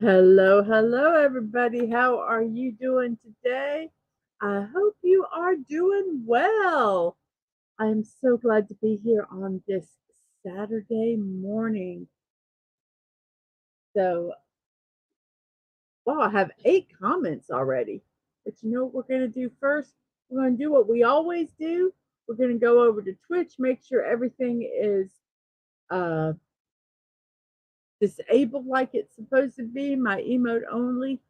Hello, hello, everybody. How are you doing today? I hope you are doing well. I'm so glad to be here on this Saturday morning. So, wow, I have 8 comments already. But you know what we're going to do first? We're going to do what we always do. We're going to go over to Twitch, make sure everything is uh, disabled like it's supposed to be, my emote only.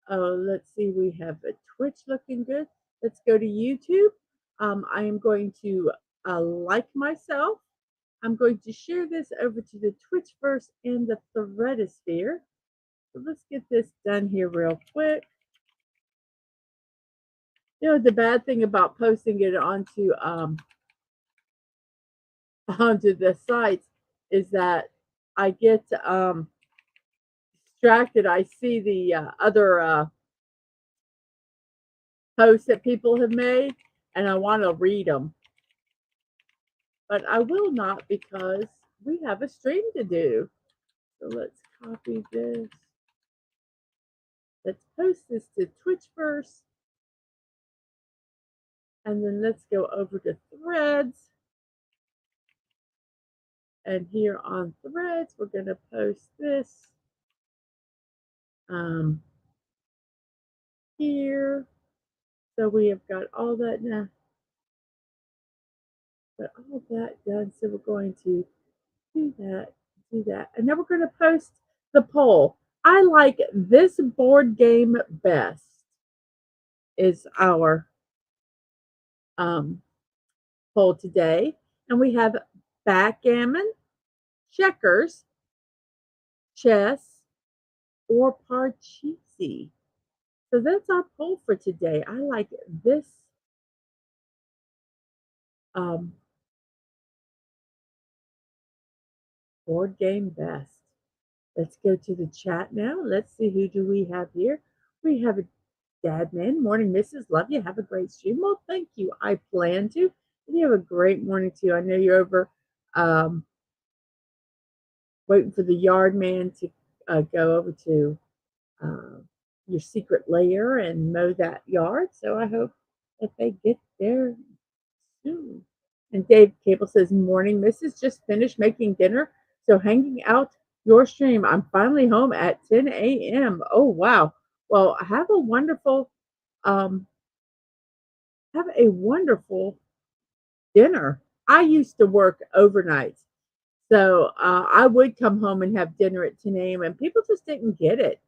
Let's see, we have a Twitch looking good. Let's go to YouTube. I am going to like myself. I'm going to share this over to the Twitchverse and the Threadosphere. So let's get this done here real quick. You know, the bad thing about posting it onto the sites is that I get distracted. I see the other posts that people have made, and I want to read them. But I will not because we have a stream to do. So let's copy this. Let's post this to Twitch first. And then let's go over to Threads. And here on Threads, we're going to post this here. So we have got all that now. Got all that done. So we're going to do that. And then we're going to post the poll. I like this board game best is our poll today. And we have backgammon, checkers, chess, or parcheesi. So that's our poll for today. I like this board game best. Let's go to the chat now. Let's see, who do we have here? We have a Dadman. Morning, Mrs. Love you. Have a great stream. Well, thank you. I plan to. And you have a great morning too. I know you're over waiting for the yard man to go over to your secret lair and mow that yard. So I hope that they get there soon. And Dave Cable says, morning, Mrs. Just finished making dinner. So hanging out your stream. I'm finally home at 10 a.m. Oh, wow. Well, have a wonderful dinner. I used to work overnight. So I would come home and have dinner at 10 a.m. and people just didn't get it.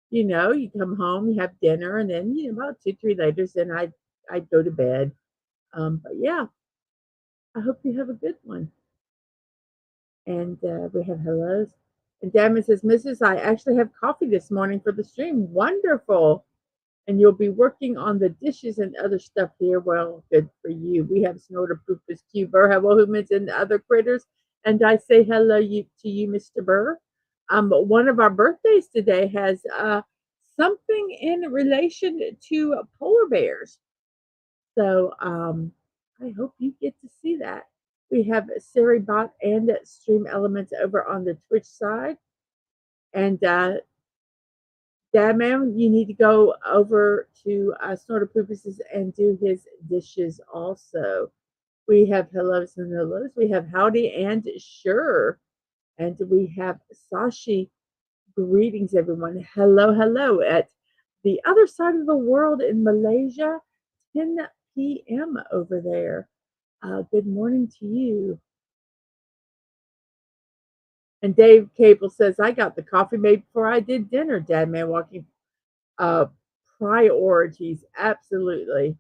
You know, you come home, you have dinner, and then, you know, about 2, 3 later, then I'd go to bed. But yeah, I hope you have a good one. And we have hellos. And Damon says, Mrs. I actually have coffee this morning for the stream. Wonderful. And you'll be working on the dishes and other stuff here. Well, good for you. We have Snorter, Poopus, Q, Burr, hello, humans, and other critters. And I say hello to you, Mr. Burr. One of our birthdays today has something in relation to polar bears. So I hope you get to see that. We have Bot and Stream Elements over on the Twitch side. And Dadman, you need to go over to Snorter Poopuses and do his dishes also. We have hellos and hellos. We have howdy and sure. And we have Sashi. Greetings, everyone. Hello, hello. At the other side of the world in Malaysia, 10 p.m. over there. Good morning to you. And Dave Cable says, I got the coffee made before I did dinner, Dadman Walking. Priorities, absolutely.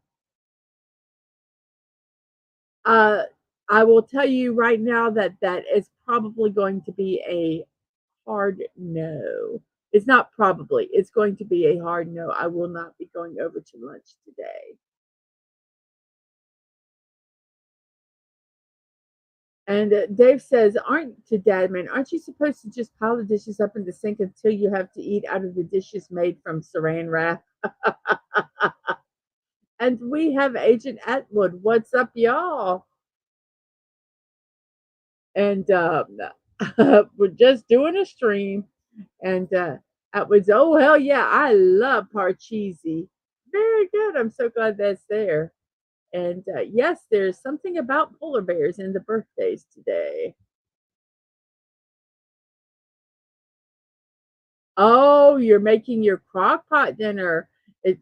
I will tell you right now that that is probably going to be a hard no. It's not probably, it's going to be a hard no. I will not be going over to lunch today. And Dave says, aren't you supposed to just pile the dishes up in the sink until you have to eat out of the dishes made from saran wrap? And we have Agent Atwood. What's up, y'all? And we're just doing a stream. And Atwood's, oh, hell yeah, I love Parcheesi. Very good. I'm so glad that's there. And yes, there's something about polar bears and the birthdays today. Oh, you're making your crock pot dinner.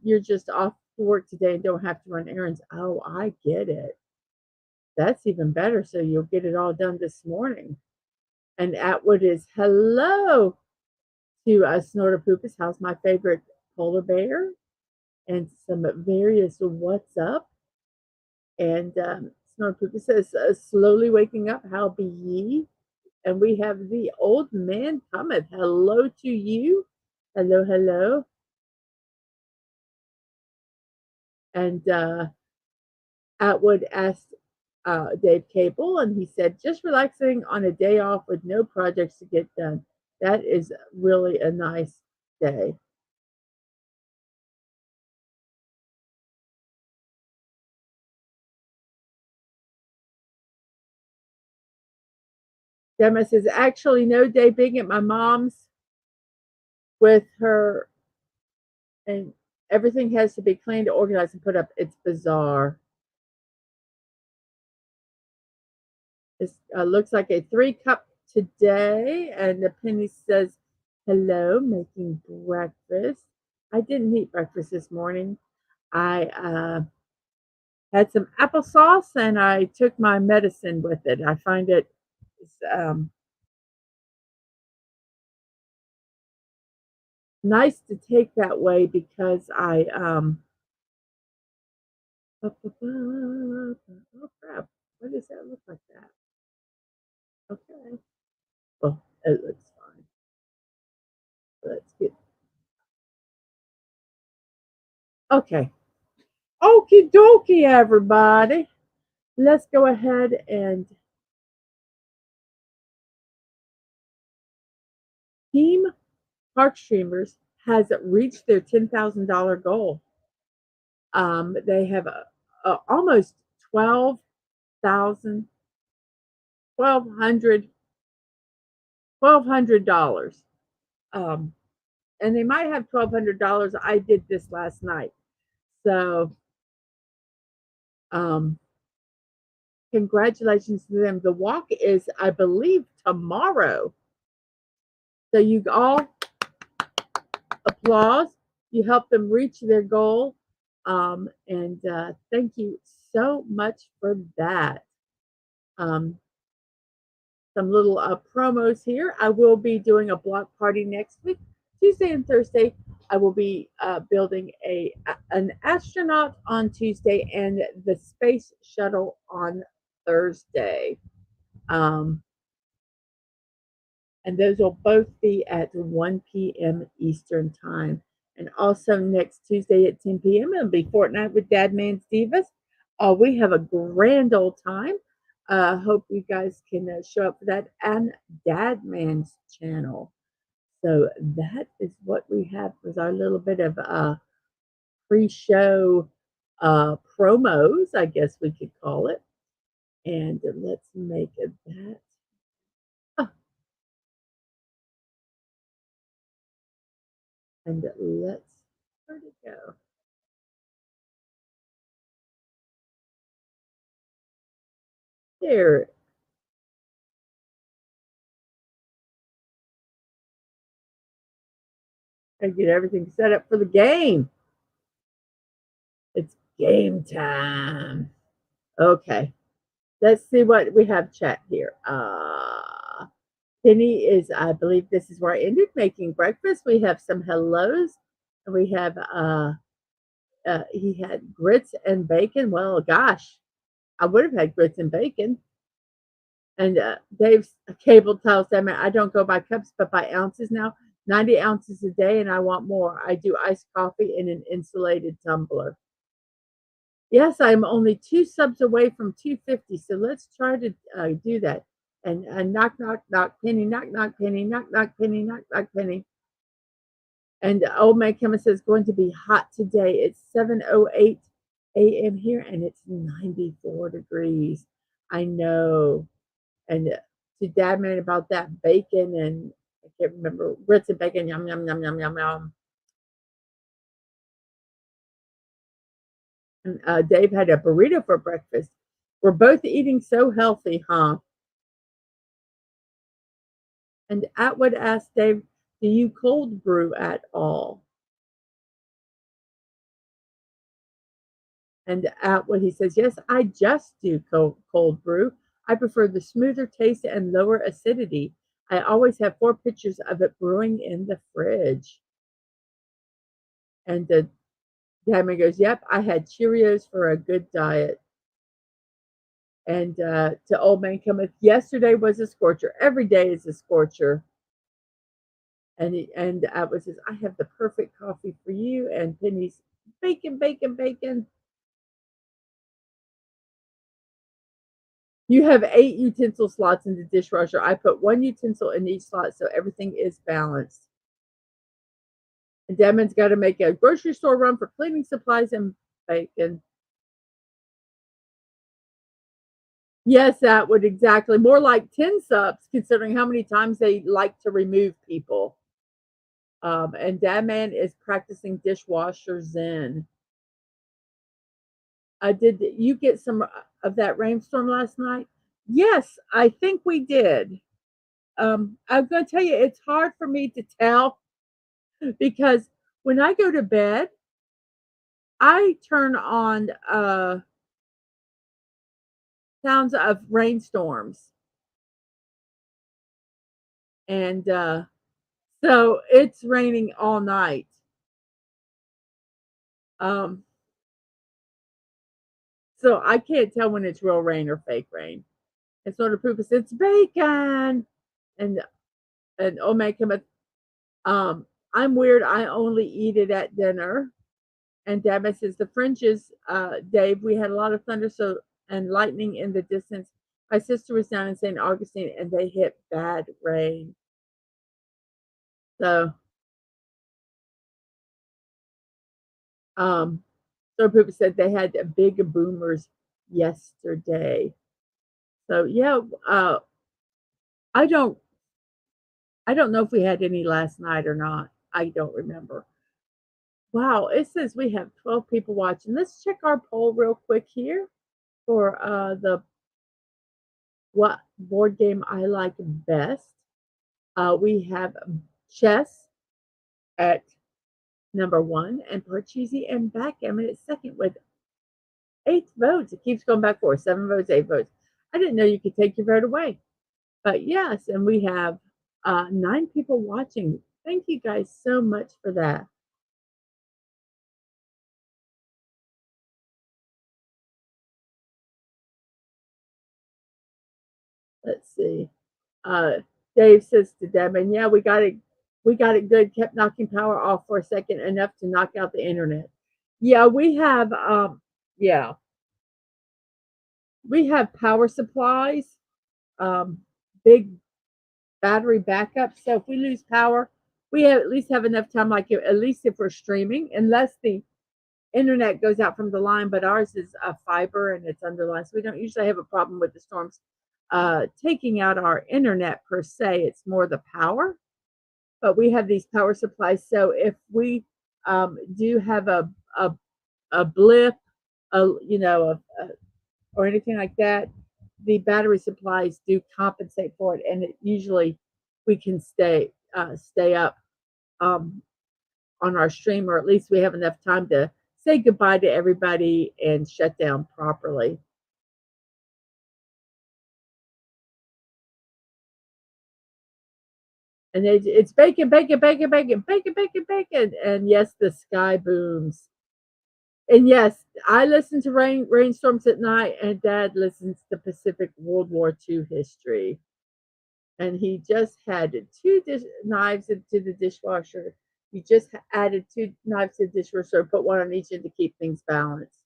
You're just off to work today and don't have to run errands. Oh, I get it. That's even better. So you'll get it all done this morning. And Atwood is hello to Snorterpoopas. How's my favorite polar bear? And some various what's up. And Snorterpoopa says, slowly waking up, how be ye? And we have the old man cometh. Hello to you. Hello, hello. And Atwood asked Dave Cable, and he said, just relaxing on a day off with no projects to get done. That is really a nice day. Gemma says, actually, no, Dave, being at my mom's with her, and everything has to be cleaned, organized, and put up. It's bizarre. It looks like a 3-cup today, and the Penny says, hello, making breakfast. I didn't eat breakfast this morning. I had some applesauce and I took my medicine with it. I find it nice to take that way because I oh crap, why does that look like that? Okay, well, it looks fine. Let's get okay. Okie dokie, everybody. Let's go ahead and Team Park Streamers has reached their $10,000 goal. They have almost 12,000, $1,200. Um, and they might have $1,200. I did this last night. So, um, congratulations to them. The walk is, I believe, tomorrow. So, you all applause. You help them reach their goal. And thank you so much for that. Um, some little promos here. I will be doing a block party next week, Tuesday and Thursday. I will be building an astronaut on Tuesday and the space shuttle on Thursday. And those will both be at 1 p.m. Eastern Time. And also next Tuesday at 10 p.m., it'll be Fortnite with Dadman's Divas. We have a grand old time. Hope you guys can show up for that and Dadman's channel. So that is what we have with our little bit of pre-show promos, I guess we could call it. And let's make it that. Oh, and let's, where'd it go? There. I get everything set up for the game. It's game time. Okay. Let's see what we have chat here. Penny is, I believe this is where I ended making breakfast. We have some hellos. And we have, he had grits and bacon. Well, gosh, I would have had grits and bacon. And Dave's cable tells them I don't go by cups, but by ounces now. 90 ounces a day, and I want more. I do iced coffee in an insulated tumbler. Yes, I'm only 2 subs away from 250, so let's try to do that. And knock, knock, knock, penny, knock, knock, penny, knock, knock, penny, knock, knock, penny. And old man Kevin says going to be hot today. It's 7:08 a.m. here, and it's 94 degrees. I know. And to Dadman about that bacon and I can't remember. Grits and bacon, yum, yum, yum, yum, yum, yum. And Dave had a burrito for breakfast. We're both eating so healthy, huh? And Atwood asked Dave, do you cold brew at all? And Atwood, he says, yes, I just do cold brew. I prefer the smoother taste and lower acidity. I always have 4 pitchers of it brewing in the fridge. And the Diamond goes, yep, I had Cheerios for a good diet. And to Old Man Cometh, yesterday was a scorcher. Every day is a scorcher. And Atwood says, I have the perfect coffee for you. And Penny's bacon, bacon, bacon. You have 8 utensil slots in the dishwasher. I put 1 utensil in each slot so everything is balanced. And Demon's got to make a grocery store run for cleaning supplies and bacon. Yes, that would exactly. More like 10 subs, considering how many times they like to remove people. And Dadman is practicing dishwasher zen. Did you get some of that rainstorm last night? Yes, I think we did. I'm going to tell you, it's hard for me to tell because when I go to bed, I turn on sounds of rainstorms, and so it's raining all night. Um, so I can't tell when it's real rain or fake rain. And so the proof is it's bacon, and oh my goodness, I'm weird. I only eat it at dinner. And Dad says the fringes, Dave. We had a lot of thunder, so and lightning in the distance. My sister was down in St. Augustine, and they hit bad rain. So, um, so people said they had big boomers yesterday. So yeah, I don't, I don't know if we had any last night or not. I don't remember. Wow, it says we have 12 people watching. Let's check our poll real quick here for the what board game I like best. We have chess at number 1 and Parcheesi and backgammon at second with 8 votes. It keeps going back for 7 votes, 8 votes. I didn't know you could take your vote away. But yes, and we have 9 people watching. Thank you guys so much for that. Let's see. Uh, Dave says to Devin, yeah, we got it good. Kept knocking power off for a second, enough to knock out the internet. Yeah, we have yeah, we have power supplies, um, big battery backup. So if we lose power, we at least have enough time, like at least if we're streaming, unless the internet goes out from the line, but ours is a fiber and it's underlined. So we don't usually have a problem with the storms taking out our internet per se. It's more the power. But we have these power supplies. So if we do have a blip, or anything like that, the battery supplies do compensate for it, and it usually we can stay up um, on our stream, or at least we have enough time to say goodbye to everybody and shut down properly. And it's bacon, bacon, bacon, bacon, bacon, bacon, bacon, and yes, the sky booms. And yes, I listen to rainstorms at night, and Dad listens to Pacific World War II history. And he just had 2 knives into the dishwasher. He just added 2 knives to the dishwasher, put 1 on each end to keep things balanced.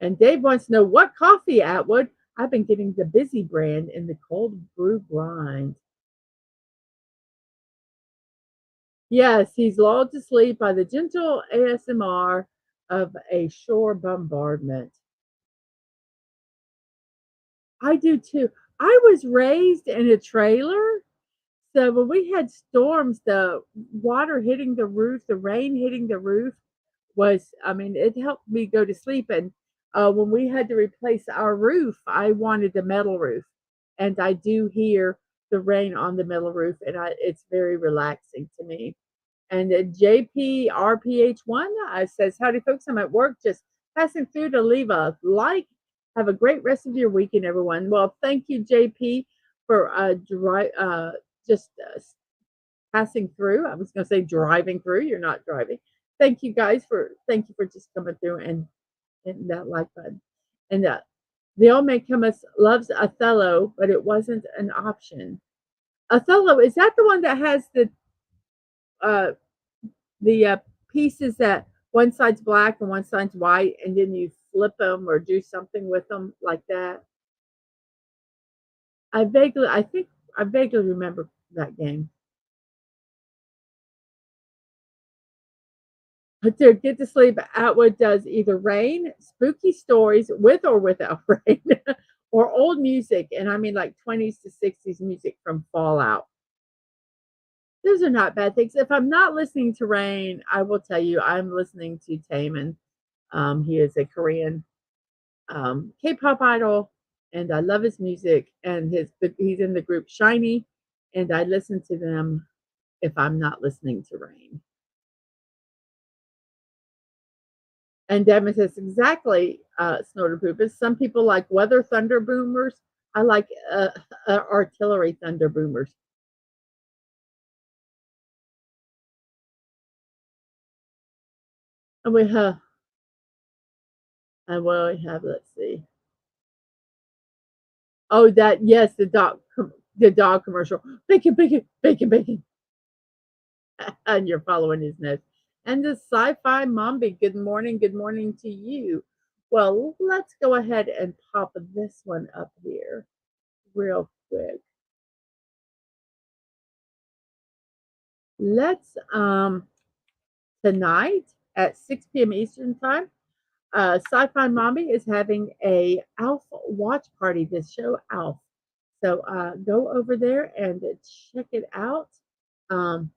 And Dave wants to know what coffee, Atwood. I've been getting the Busy brand in the cold brew grind. Yes, he's lulled to sleep by the gentle ASMR of a shore bombardment. I do too. I was raised in a trailer, so when we had storms, the water hitting the roof, the rain hitting the roof was, I mean, it helped me go to sleep. And when we had to replace our roof, I wanted the metal roof, and I do hear the rain on the metal roof, and it's very relaxing to me. And JPRPH1 says, howdy, folks. I'm at work just passing through to leave a like. Have a great rest of your weekend, everyone. Well, thank you, JP, for just passing through. I was going to say driving through. You're not driving. Thank you for just coming through and hitting that like button. And the old man Cummins loves Othello, but it wasn't an option. Othello, is that the one that has uh, the pieces that one side's black and one side's white, and then you flip them or do something with them like that? I think I vaguely remember that game. But to get to sleep, Atwood does either rain, spooky stories with or without rain, or old music. And I mean, like 20s to 60s music from Fallout. Those are not bad things. If I'm not listening to rain, I will tell you I'm listening to Taemin. He is a Korean K-pop idol, and I love his music. And he's in the group Shiny, and I listen to them if I'm not listening to rain. And Devin says exactly, Snorter Poopus. Some people like weather thunder boomers. I like artillery thunder boomers. And we have, let's see. Oh, that, yes, the dog commercial. Bacon, bacon, bacon, bacon. And you're following his nose. And the sci-fi mombi, good morning to you. Well, let's go ahead and pop this one up here real quick. Let's tonight at 6 p.m. Eastern time, Sci-Fi Mommy is having a Alf watch party. This show Alf, so go over there and check it out. Um,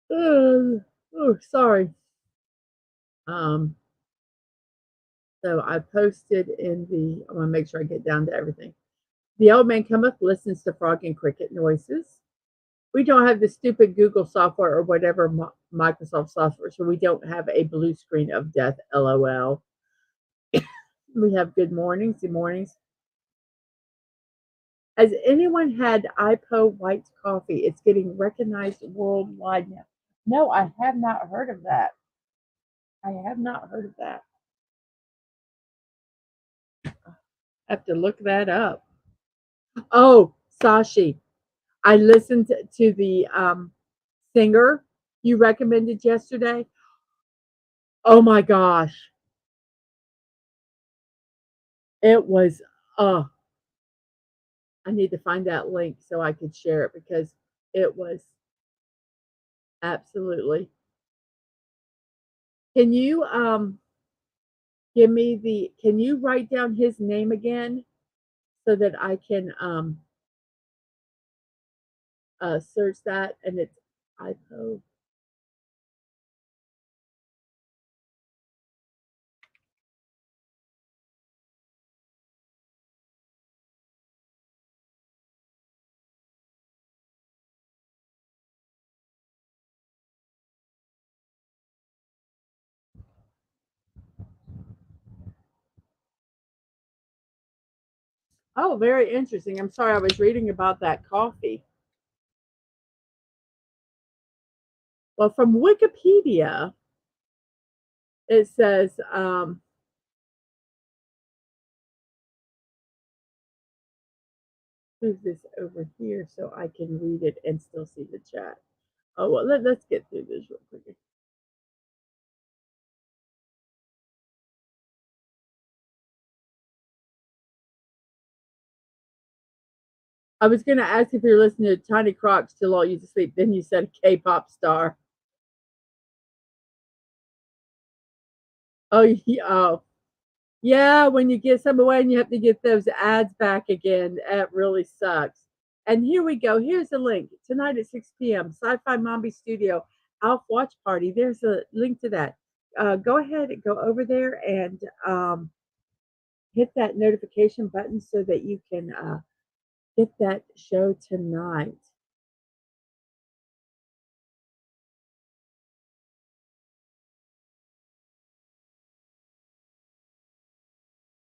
oh, sorry. Um, so I posted in the. I want to make sure I get down to everything. The old man cometh, listens to frog and cricket noises. We don't have the stupid Google software or whatever Microsoft software, so we don't have a blue screen of death. LOL. We have good mornings. Good mornings. Has anyone had IPO white coffee? It's getting recognized worldwide now. No, I have not heard of that. I have not heard of that. I have to look that up. Oh, Sashi. I listened to the singer you recommended yesterday. Oh my gosh. It was I need to find that link so I could share it because it was absolutely. Can you can you write down his name again so that I can search that? And it's IPO. Oh, very interesting. I'm sorry, I was reading about that coffee. Well, from Wikipedia, it says, who's this over here so I can read it and still see the chat? Oh, well, let's get through this real quick. I was going to ask if you're listening to Tiny Crocs till all you to sleep. Then you said K-pop star. Oh, oh, yeah, when you give some away and you have to get those ads back again, that really sucks. And here we go. Here's the link. Tonight at 6 p.m., Sci-Fi Mommy Studio, Alf Watch Party. There's a link to that. Go ahead and go over there and hit that notification button so that you can get that show tonight.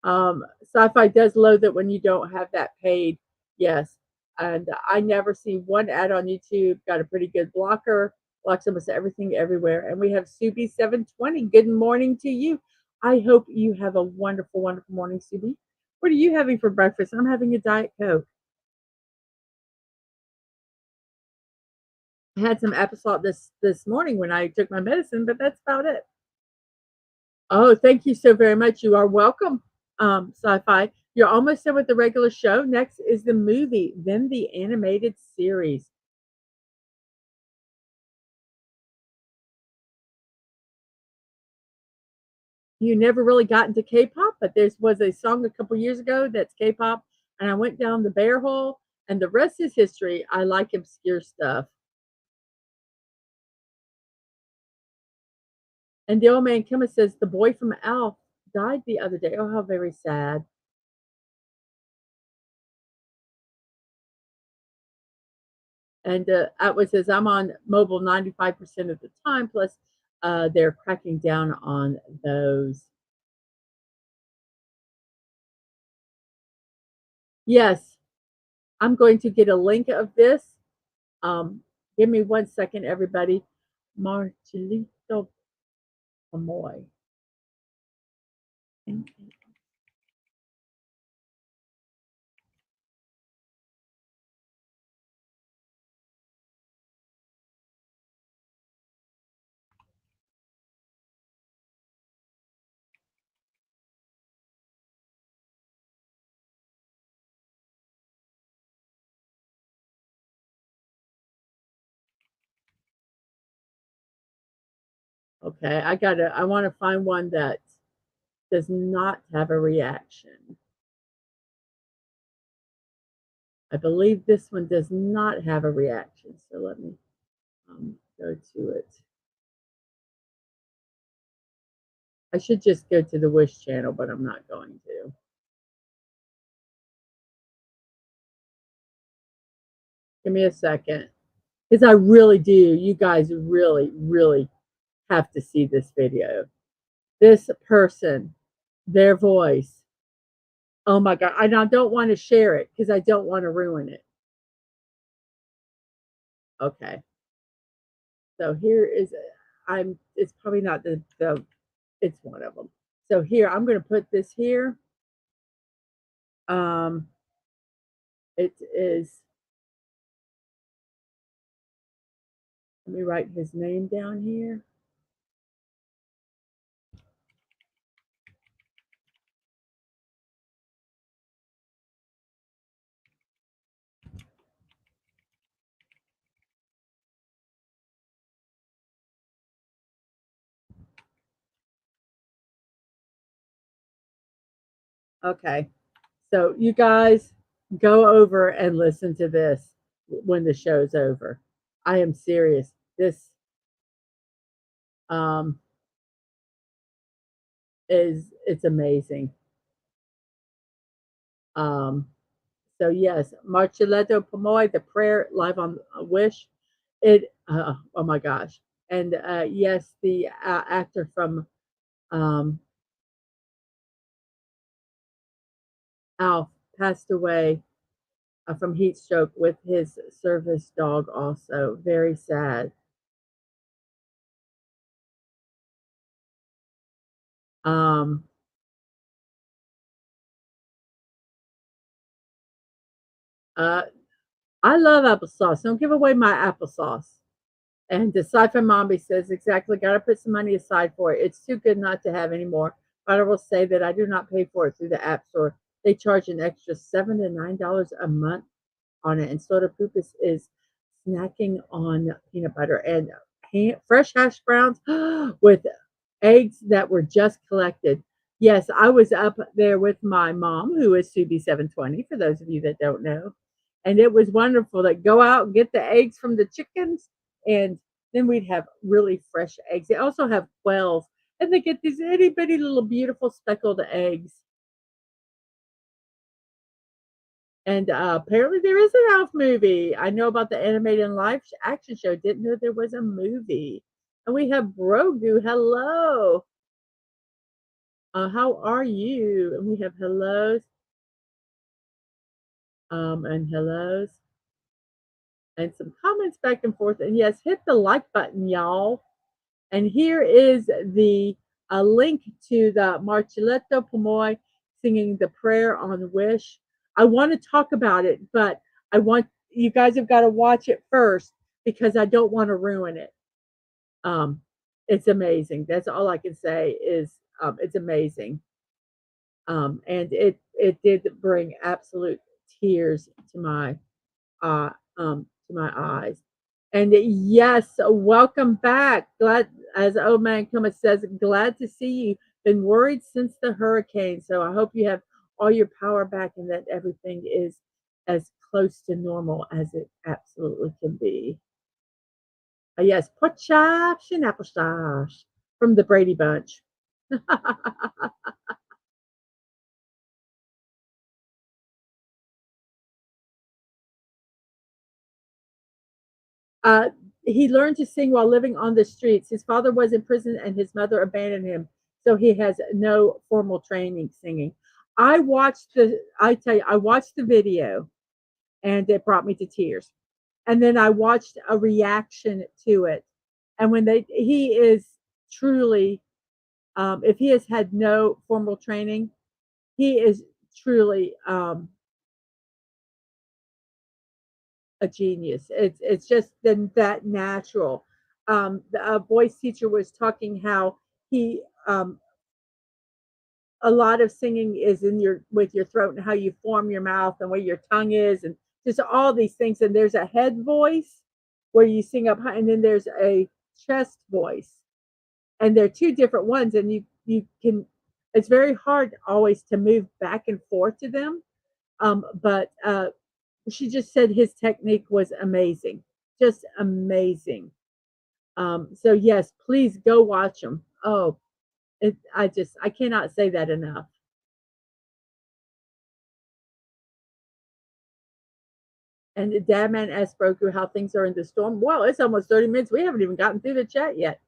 Sci-fi does load that when you don't have that paid, yes. And I never see one ad on YouTube. Got a pretty good blocker, blocks almost everything everywhere. And we have Subi 720. Good morning to you. I hope you have a wonderful, wonderful morning, Subi. What are you having for breakfast? I'm having a Diet Coke. I had some applesauce this morning when I took my medicine, but that's about it. Oh, thank you so very much. You are welcome, Sci-Fi. You're almost done with the regular show. Next is the movie, then the animated series. You never really got into K-pop, but there was a song a couple years ago that's K-pop, and I went down the bear hole, and the rest is history. I like obscure stuff. And the old man Kimma says the boy from Alf died the other day. Oh, how very sad. And Atwood says, I'm on mobile 95% of the time, plus they're cracking down on those. Yes, I'm going to get a link of this. Give me 1 second, everybody. Marchelito Amoy. Okay, I want to find one that does not have a reaction. I believe this one does not have a reaction. So let me go to it. I should just go to the Wish channel, but I'm not going to. Give me a second. Because I really do. You guys really, really have to see this video. This person, their voice. Oh my God. I don't want to share it because I don't want to ruin it. Okay. So here is, it's probably not it's one of them. So here, I'm going to put this here. Um, it is, let me write his name down here. Okay. So you guys go over and listen to this when the show's over. I am serious. This um it's amazing. Um so yes, Marcelletto Pomoy, the prayer live on Wish. It oh my gosh. And yes, the actor from um Alf passed away from heat stroke with his service dog also. Very sad. Um, uh, I love applesauce. Don't give away my applesauce. And the Sci-Fi Mommy says, exactly, got to put some money aside for it. It's too good not to have anymore. But I will say that I do not pay for it through the App Store. They charge an extra $7 to $9 a month on it. And soda poop is snacking on peanut butter and fresh hash browns with eggs that were just collected. Yes, I was up there with my mom, who is Subi 720, for those of you that don't know. And it was wonderful to go out and get the eggs from the chickens, and then we'd have really fresh eggs. They also have quails, and they get these itty bitty little beautiful speckled eggs. And apparently, there is an Elf movie. I know about the animated live action show. Didn't know there was a movie. And we have Brogu. Hello. How are you? And we have hellos, and hellos, and some comments back and forth. And yes, hit the like button, y'all. And here is the link to the Marcelletto Pomoy singing the prayer on Wish. I want to talk about it, but I want you guys have got to watch it first because I don't want to ruin it. Um, it's amazing. That's all I can say is it's amazing. And it did bring absolute tears to my eyes. And yes, welcome back. Glad, as old man Kuma says, glad to see you. Been worried since the hurricane, so I hope you have all your power back and that everything is as close to normal as it absolutely can be. Yes, pork chops and applesauce from the Brady Bunch. Uh, he learned to sing while living on the streets. His father was in prison and his mother abandoned him, so he has no formal training singing. I tell you, I watched the video and it brought me to tears. And then I watched a reaction to it. And he is truly, if he has had no formal training, he is truly a genius. It's just been that natural. The voice teacher was talking how he a lot of singing is in your with your throat and how you form your mouth and where your tongue is and just all these things. And there's a head voice where you sing up high, and then there's a chest voice, and they're two different ones. And you can it's very hard always to move back and forth to them. But she just said his technique was amazing, just amazing. So yes, please go watch them. Oh, I cannot say that enough. And Dadman asked Broku how things are in the storm. Well, it's almost 30 minutes. We haven't even gotten through the chat yet.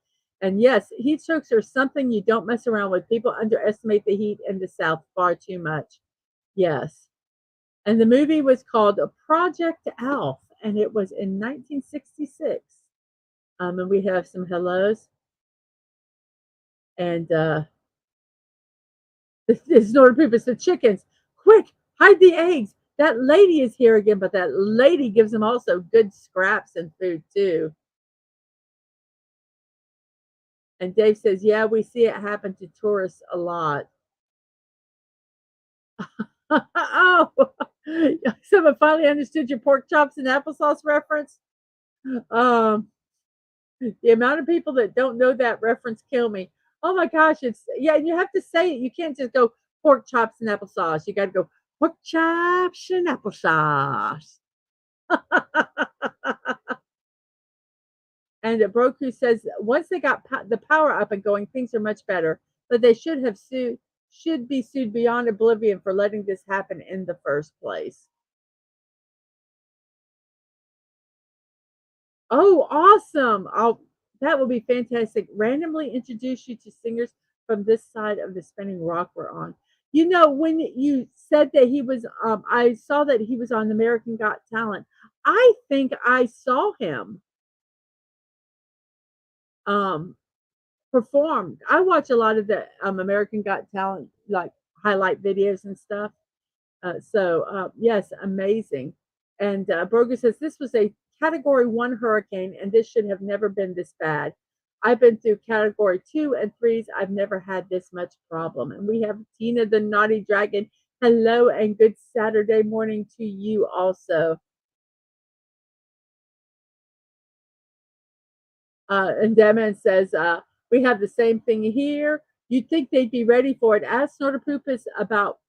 And yes, heat strokes are something you don't mess around with. People underestimate the heat in the South far too much. Yes. And the movie was called Project Alf, and it was in 1966. And we have some hellos. And the snorted poop is the chickens. Quick, hide the eggs. That lady is here again, but that lady gives them also good scraps and food too. And Dave says, yeah, we see it happen to tourists a lot. Oh, someone finally understood your pork chops and applesauce reference. Um, the amount of people that don't know that reference kill me. Oh my gosh, it's yeah, you have to say it. You can't just go pork chops and applesauce. You got to go pork chops and applesauce. And Broku says once they got the power up and going, things are much better. But they should be sued beyond oblivion for letting this happen in the first place. Oh, awesome! That will be fantastic. Randomly introduce you to singers from this side of the spinning rock we're on. You know, when you said that he was, I saw that he was on American Got Talent. I think I saw him um, perform. I watch a lot of the American Got Talent like highlight videos and stuff. Yes, amazing. And Broger says this was a category 1 hurricane, and this should have never been this bad. I've been through category 2 and 3s. I've never had this much problem. And we have Tina the Naughty Dragon. Hello and good Saturday morning to you also. And Deman says, We have the same thing here. You'd think they'd be ready for it. As Snorter Poop is about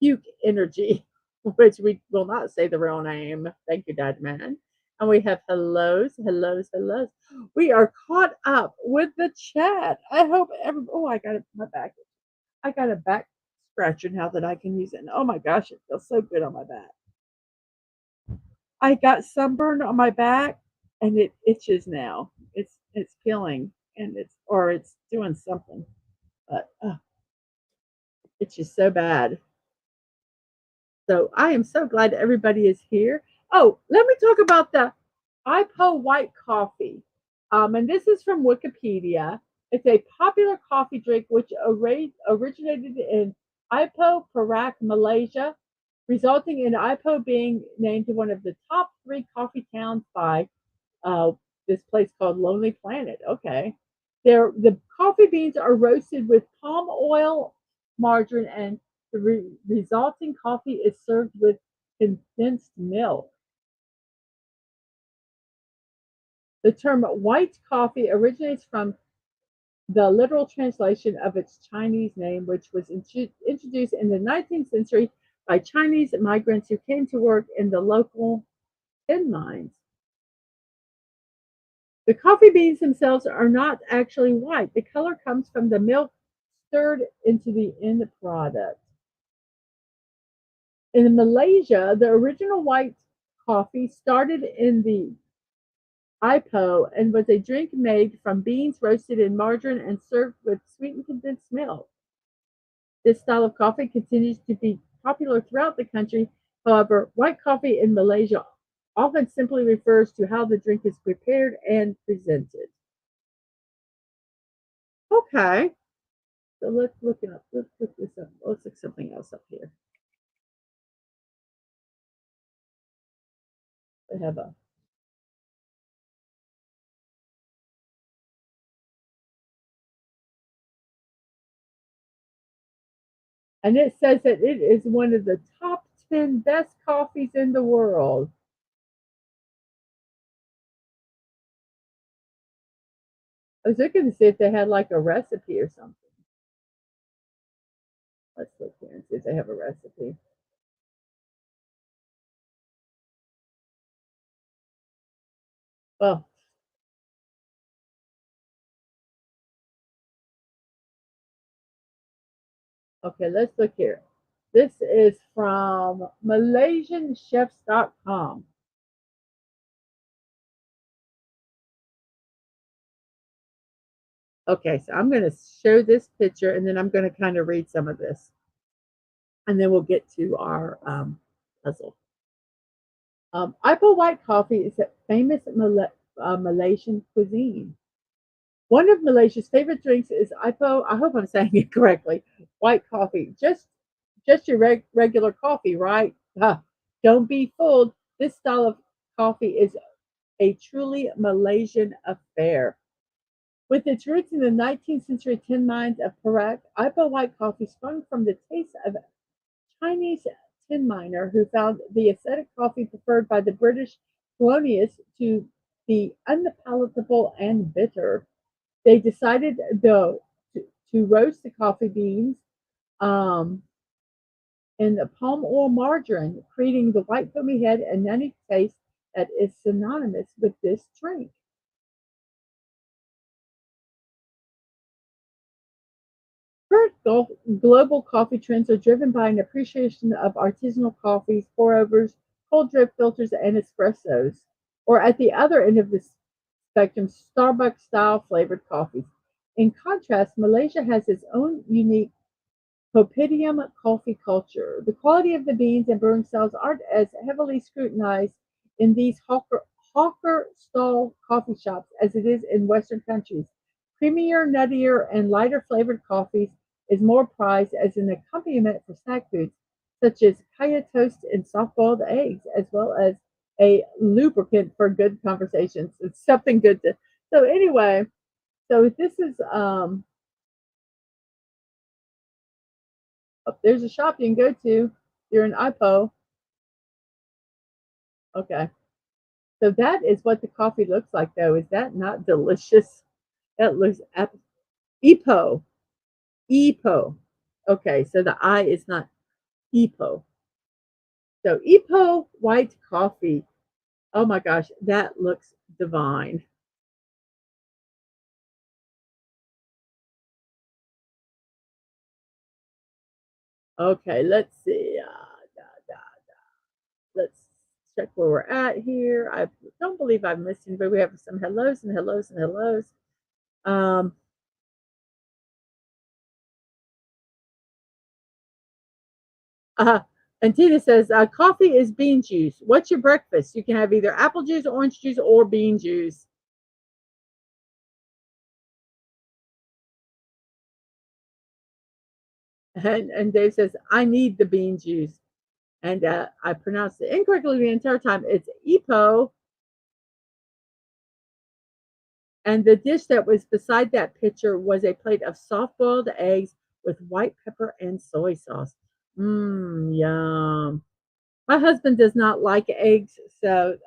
puke energy, which we will not say the real name. Thank you, Dadman. And we have hellos, hellos, hellos. We are caught up with the chat. I hope every. Oh, I got it. My back. I got a back scratcher now that I can use it. And oh my gosh, it feels so good on my back. I got sunburn on my back, and it itches now. It's peeling, and it's doing something, but it's just so bad. So I am so glad everybody is here. Oh, let me talk about the IPO white coffee. And this is from Wikipedia. It's a popular coffee drink which originated in Ipoh, Perak, Malaysia, resulting in Ipoh being named one of the top 3 coffee towns by uh, this place called Lonely Planet. Okay. The coffee beans are roasted with palm oil, margarine, and the resulting coffee is served with condensed milk. The term white coffee originates from the literal translation of its Chinese name, which was introduced in the 19th century by Chinese migrants who came to work in the local tin mines. The coffee beans themselves are not actually white. The color comes from the milk stirred into the end product. In Malaysia, the original white coffee started in the Ipoh and was a drink made from beans roasted in margarine and served with sweetened condensed milk. This style of coffee continues to be popular throughout the country. However, white coffee in Malaysia often simply refers to how the drink is prepared and presented. Okay, so let's look it up. Let's look this up. Let's look something else up here. I have a and it says that it is one of the top 10 best coffees in the world. I was looking to see if they had like a recipe or something. Let's look here and see if they have a recipe. Well, okay, let's look here. This is from MalaysianChefs.com. Okay, so I'm going to show this picture and then I'm going to kind of read some of this. And then we'll get to our puzzle. Ipoh white coffee is a famous Malaysian cuisine. One of Malaysia's favorite drinks is Ipoh. I hope I'm saying it correctly. White coffee, just your regular coffee, right? Don't be fooled. This style of coffee is a truly Malaysian affair. With its roots in the 19th century tin mines of Perak, Ipoh white coffee sprung from the taste of a Chinese tin miner who found the acidic coffee preferred by the British colonists to be unpalatable and bitter. They decided, though, to roast the coffee beans um, in the palm oil margarine, creating the white foamy head and nutty taste that is synonymous with this drink. Current global coffee trends are driven by an appreciation of artisanal coffees, pour overs, cold drip filters, and espressos, or at the other end of the spectrum, Starbucks style flavored coffees. In contrast, Malaysia has its own unique Kopitiam coffee culture. The quality of the beans and brewing styles aren't as heavily scrutinized in these hawker stall coffee shops as it is in Western countries. Creamier, nuttier, and lighter flavored coffees is more prized as an accompaniment for snack foods, such as kaya toast and soft boiled eggs, as well as a lubricant for good conversations. It's something good to. So anyway, so this is there's a shop you can go to. You're in Ipoh. Okay. So that is what the coffee looks like, though. Is that not delicious? That looks EPO. EPO. Okay, so the I is not EPO. So EPO white coffee. Oh my gosh, that looks divine. Okay, let's see. Let's check where we're at here. I don't believe I'm missing, but we have some hellos and hellos and hellos. Um, uh, and Tina says, coffee is bean juice. What's your breakfast? You can have either apple juice, orange juice, or bean juice. And Dave says, I need the bean juice. And I pronounced it incorrectly the entire time. It's EPO. And the dish that was beside that picture was a plate of soft boiled eggs with white pepper and soy sauce. Mmm, yum. My husband does not like eggs, so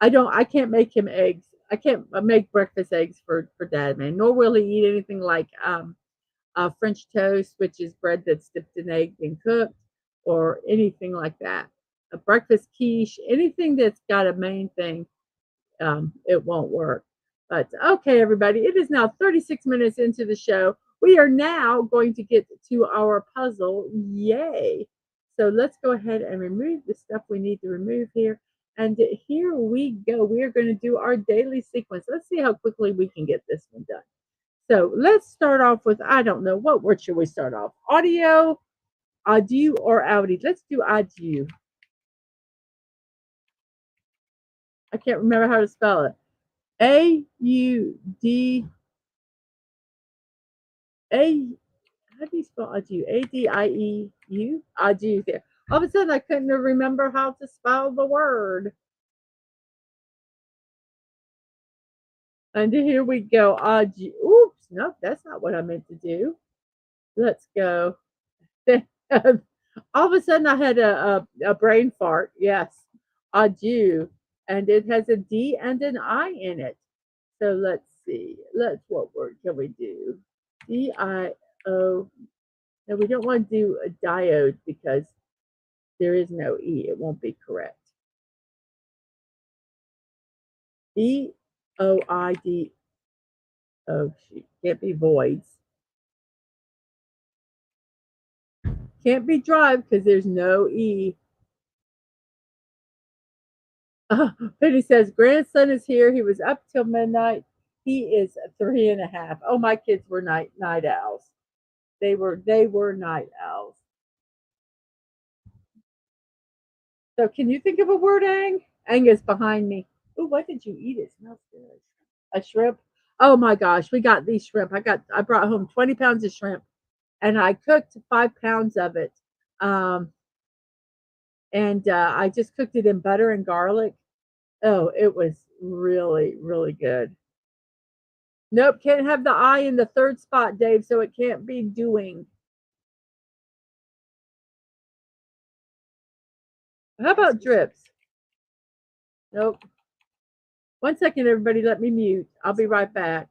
I can't make him eggs. I can't make breakfast eggs for Dad, man. Nor will he eat anything like French toast, which is bread that's dipped in egg and cooked, or anything like that. A breakfast quiche, anything that's got a main thing, it won't work. But okay, everybody, it is now 36 minutes into the show. We are now going to get to our puzzle. Yay! So let's go ahead and remove the stuff we need to remove here. And here we go. We are going to do our daily sequence. Let's see how quickly we can get this one done. So let's start off with, I don't know, what word should we start off? Audio, audio, or Audi? Let's do audio. I can't remember how to spell it. A how do you spell adieu? ADIEU? Adieu there. All of a sudden I couldn't remember how to spell the word. And here we go. Adieu. Oops, no, that's not what I meant to do. Let's go. All of a sudden I had a brain fart. Yes. Adieu. And it has a D and an I in it. So let's see. What word can we do? DIO. No, we don't want to do a diode because there is no E. It won't be correct. DOID. Oh, shoot. Can't be voids. Can't be drive because there's no E. Penny says, grandson is here. He was up till midnight. He is 3.5. Oh, my kids were night owls. They were night owls. So can you think of a word, Ang? Ang is behind me. Oh, what did you eat? It smells good. A shrimp. Oh my gosh, we got these shrimp. I brought home 20 pounds of shrimp and I cooked 5 pounds of it. Um, and I just cooked it in butter and garlic. Oh, it was really, really good. Nope, can't have the I in the third spot, Dave, so it can't be doing. How about drips? Nope. 1 second, everybody, let me mute. I'll be right back.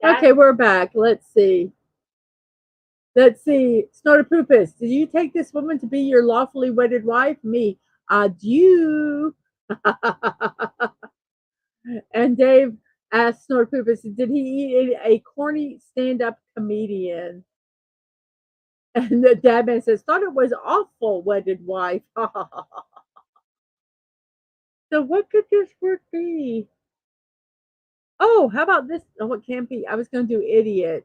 Okay, we're back. Let's see. Snortopoopas, did you take this woman to be your lawfully wedded wife? Me. Adieu. And Dave asked Snortopoopas, did he eat a corny stand-up comedian? And the dad man says, thought it was awful wedded wife. So what could this word be? Oh, how about this? Oh, it can't be. I was going to do idiot.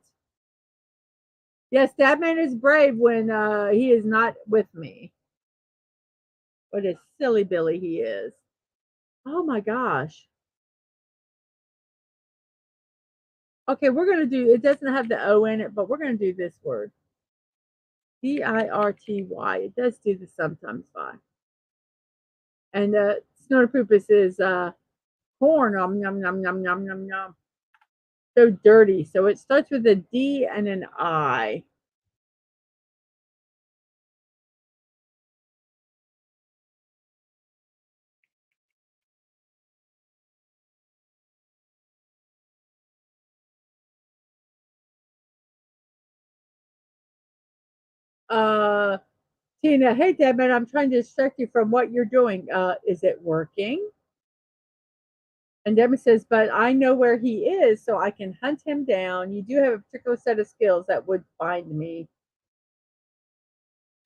Yes, that man is brave when he is not with me. What a silly Billy he is. Oh my gosh. Okay, we're going to do, it doesn't have the O in it, but we're going to do this word. DIRTY. It does do the sometimes by. And Snortopoopas is corn. Yum, yum, yum, yum, yum, yum. So dirty. So it starts with a D and an I. Uh, Tina, hey, Debman, I'm trying to distract you from what you're doing. Is it working? And Debbie says, but I know where he is, so I can hunt him down. You do have a particular set of skills that would find me.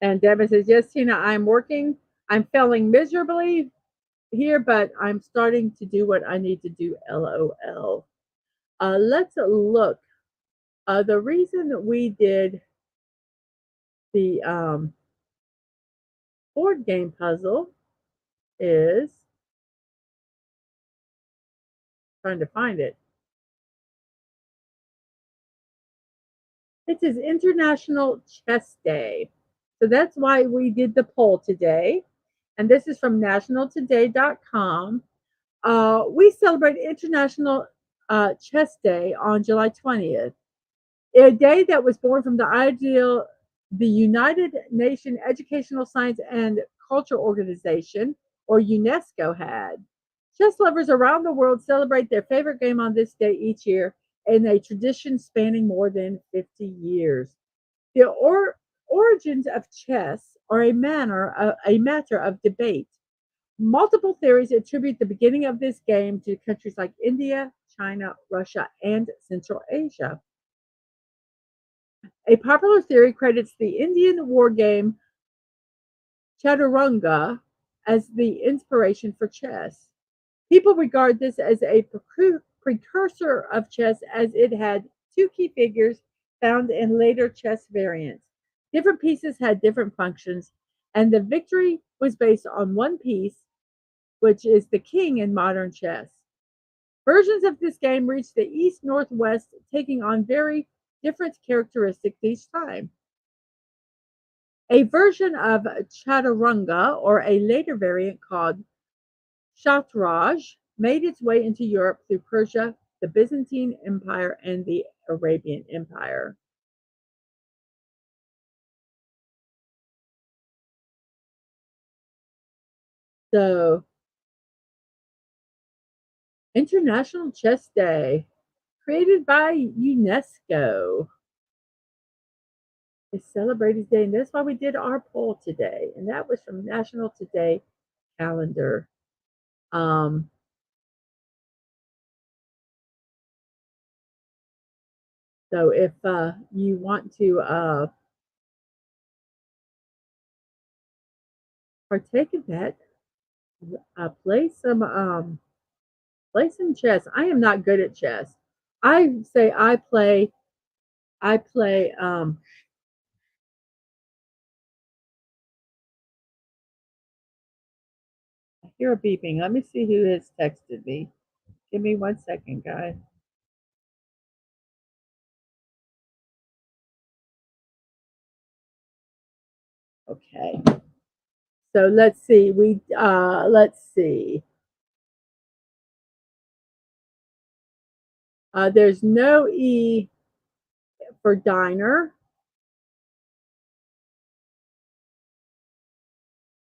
And Debbie says, yes, Tina, I'm working. I'm failing miserably here, but I'm starting to do what I need to do. LOL. Let's look. The reason that we did the board game puzzle is trying to find it. It is International Chess Day. So that's why we did the poll today. And this is from nationaltoday.com. We celebrate International Chess Day on July 20th, a day that was born from the ideal the United Nations Educational, Science, and Culture Organization, or UNESCO, had. Chess lovers around the world celebrate their favorite game on this day each year, in a tradition spanning more than 50 years. The origins of chess are a matter of debate. Multiple theories attribute the beginning of this game to countries like India, China, Russia, and Central Asia. A popular theory credits the Indian war game Chaturanga as the inspiration for chess. People regard this as a precursor of chess, as it had two key figures found in later chess variants. Different pieces had different functions, and the victory was based on one piece, which is the king in modern chess. Versions of this game reached the East Northwest, taking on very different characteristics each time. A version of Chaturanga, or a later variant called Shatraj, made its way into Europe through Persia, the Byzantine Empire, and the Arabian Empire. So, International Chess Day, created by UNESCO, is celebrated today, and that's why we did our poll today, and that was from National Today calendar. Um, so if you want to partake of that, play some chess. I am not good at chess. I say I play I hear a beeping. Let me see who has texted me. Give me 1 second, guys. Okay. So let's see. Let's see. There's no E for diner.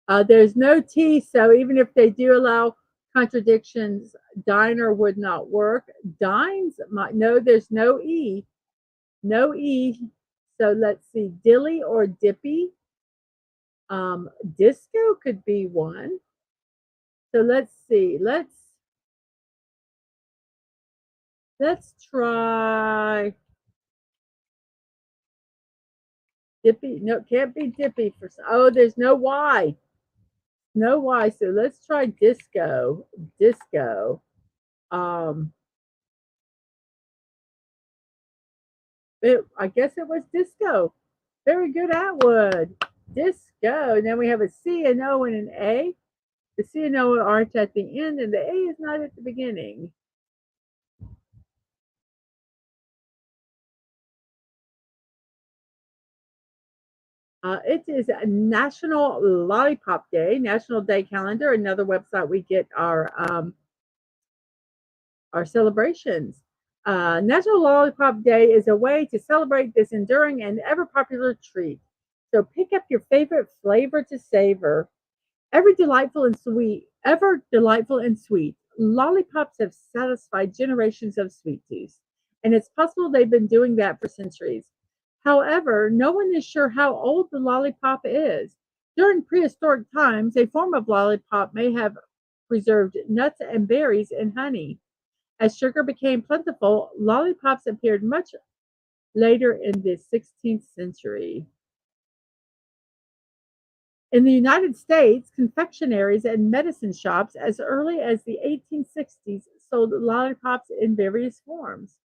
There's no T, so even if they do allow contradictions, diner would not work. Dines might, no, there's no E. No E. So let's see, dilly or dippy. Disco could be one. So let's see. Let's try dippy. No, can't be dippy for. Oh, there's no Y. No Y. So let's try disco. Disco. Um, I guess it was disco. Very good, Atwood. Disco. And then we have a C, an O, and an A. The C and O aren't at the end, and the A is not at the beginning. It is National Lollipop Day, National Day Calendar, another website we get our our celebrations. National Lollipop Day is a way to celebrate this enduring and ever popular treat. So pick up your favorite flavor to savor. Ever delightful and sweet, lollipops have satisfied generations of sweet tooths, and it's possible they've been doing that for centuries. However, no one is sure how old the lollipop is. During prehistoric times, a form of lollipop may have preserved nuts and berries in honey. As sugar became plentiful, lollipops appeared much later in the 16th century. In the United States, confectionaries and medicine shops as early as the 1860s sold lollipops in various forms.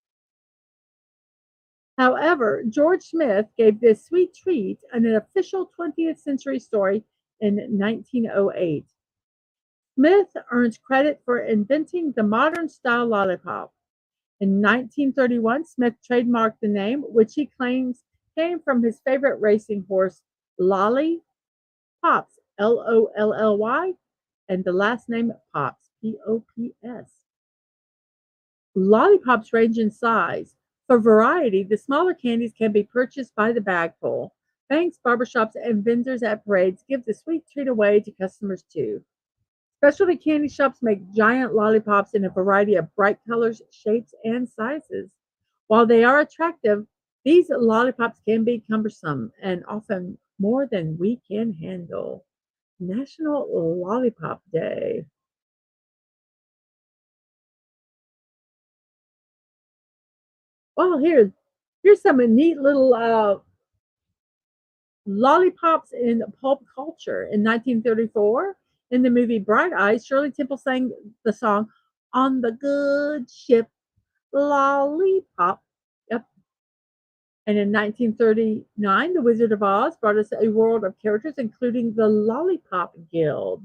However, George Smith gave this sweet treat an official 20th century story in 1908. Smith earns credit for inventing the modern style lollipop. In 1931, Smith trademarked the name, which he claims came from his favorite racing horse, Lolly Pops, Lolly, and the last name Pops, Pops. Lollipops range in size. For variety, the smaller candies can be purchased by the bagful. Banks, barbershops, and vendors at parades give the sweet treat away to customers too. Specialty candy shops make giant lollipops in a variety of bright colors, shapes, and sizes. While they are attractive, these lollipops can be cumbersome and often more than we can handle. National Lollipop Day. Well, here's some neat little lollipops in pulp culture. In 1934, in the movie Bright Eyes, Shirley Temple sang the song "On the Good Ship Lollipop." Yep. And in 1939, The Wizard of Oz brought us a world of characters, including the Lollipop Guild.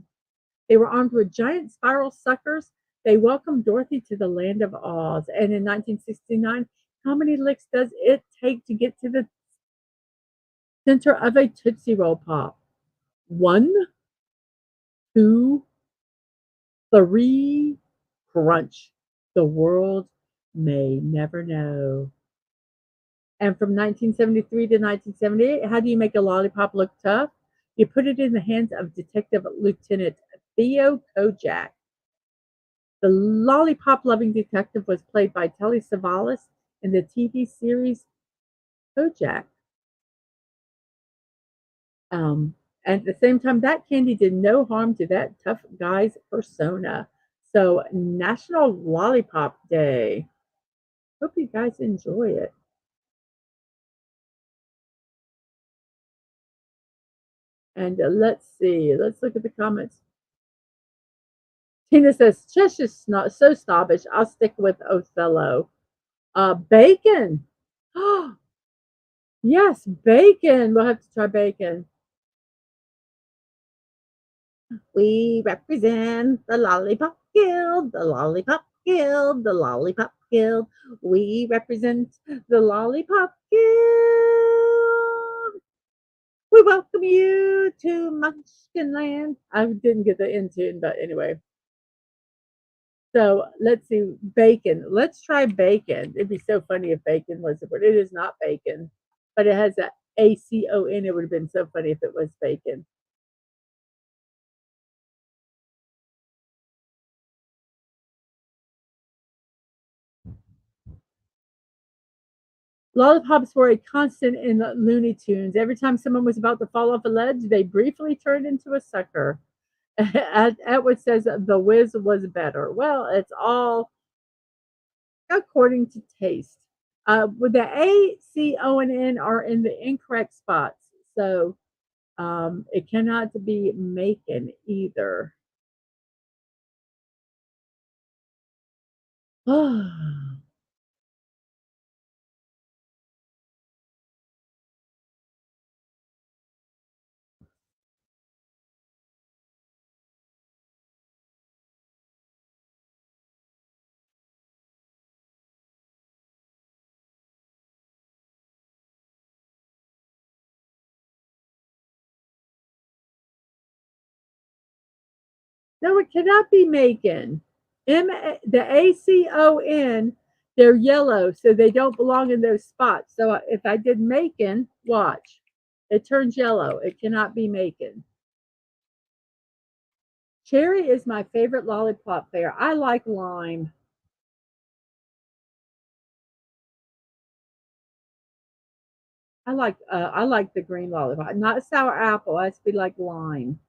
They were armed with giant spiral suckers. They welcomed Dorothy to the land of Oz. And in 1969, how many licks does it take to get to the center of a Tootsie Roll Pop? One, two, three, crunch. The world may never know. And from 1973 to 1978, how do you make a lollipop look tough? You put it in the hands of Detective Lieutenant Theo Kojak. The lollipop loving detective was played by Telly Savalas in the TV series Kojak. Um, and at the same time, that candy did no harm to that tough guy's persona. So, National Lollipop Day. Hope you guys enjoy it. And let's see. Let's look at the comments. Tina says, Shush is not so snobbish. I'll stick with Othello. Bacon. Yes, bacon. We'll have to try bacon. We represent the Lollipop Guild, the Lollipop Guild, the Lollipop Guild. We represent the Lollipop Guild. We welcome you to Munchkinland. I didn't get the end tune, but anyway. So let's see, bacon. Let's try bacon. It'd be so funny if bacon was the word. It is not bacon, but it has a ACON. It would have been so funny if it was bacon. Lollipops were a constant in the Looney Tunes. Every time someone was about to fall off a ledge, they briefly turned into a sucker. Atwood says the whiz was better. Well, it's all according to taste. With the A, C, O, and N are in the incorrect spots. So it cannot be Macon either. No, it cannot be Macon. The ACON, they're yellow, so they don't belong in those spots. So if I did Macon, watch, it turns yellow. It cannot be Macon. Cherry is my favorite lollipop flavor. I like lime. I like the green lollipop, not sour apple. It has to be like lime.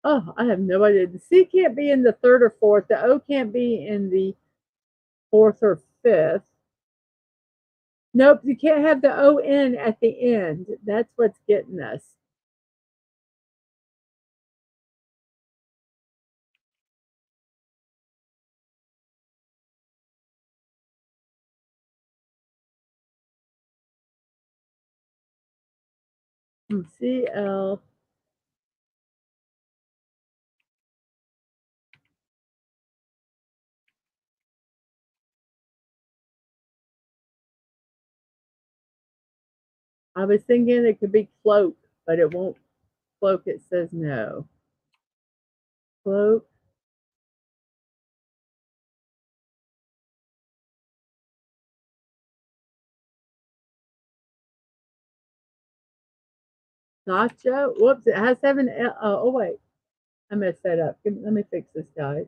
Oh, I have no idea. The C can't be in the third or fourth. The O can't be in the fourth or fifth. Nope, you can't have the ON at the end. That's what's getting us. CL. I was thinking it could be cloak, but it won't cloak. It says no. Cloak. Nacho. Whoops, it has 7L. Oh, wait. I messed that up. Let me fix this, guys.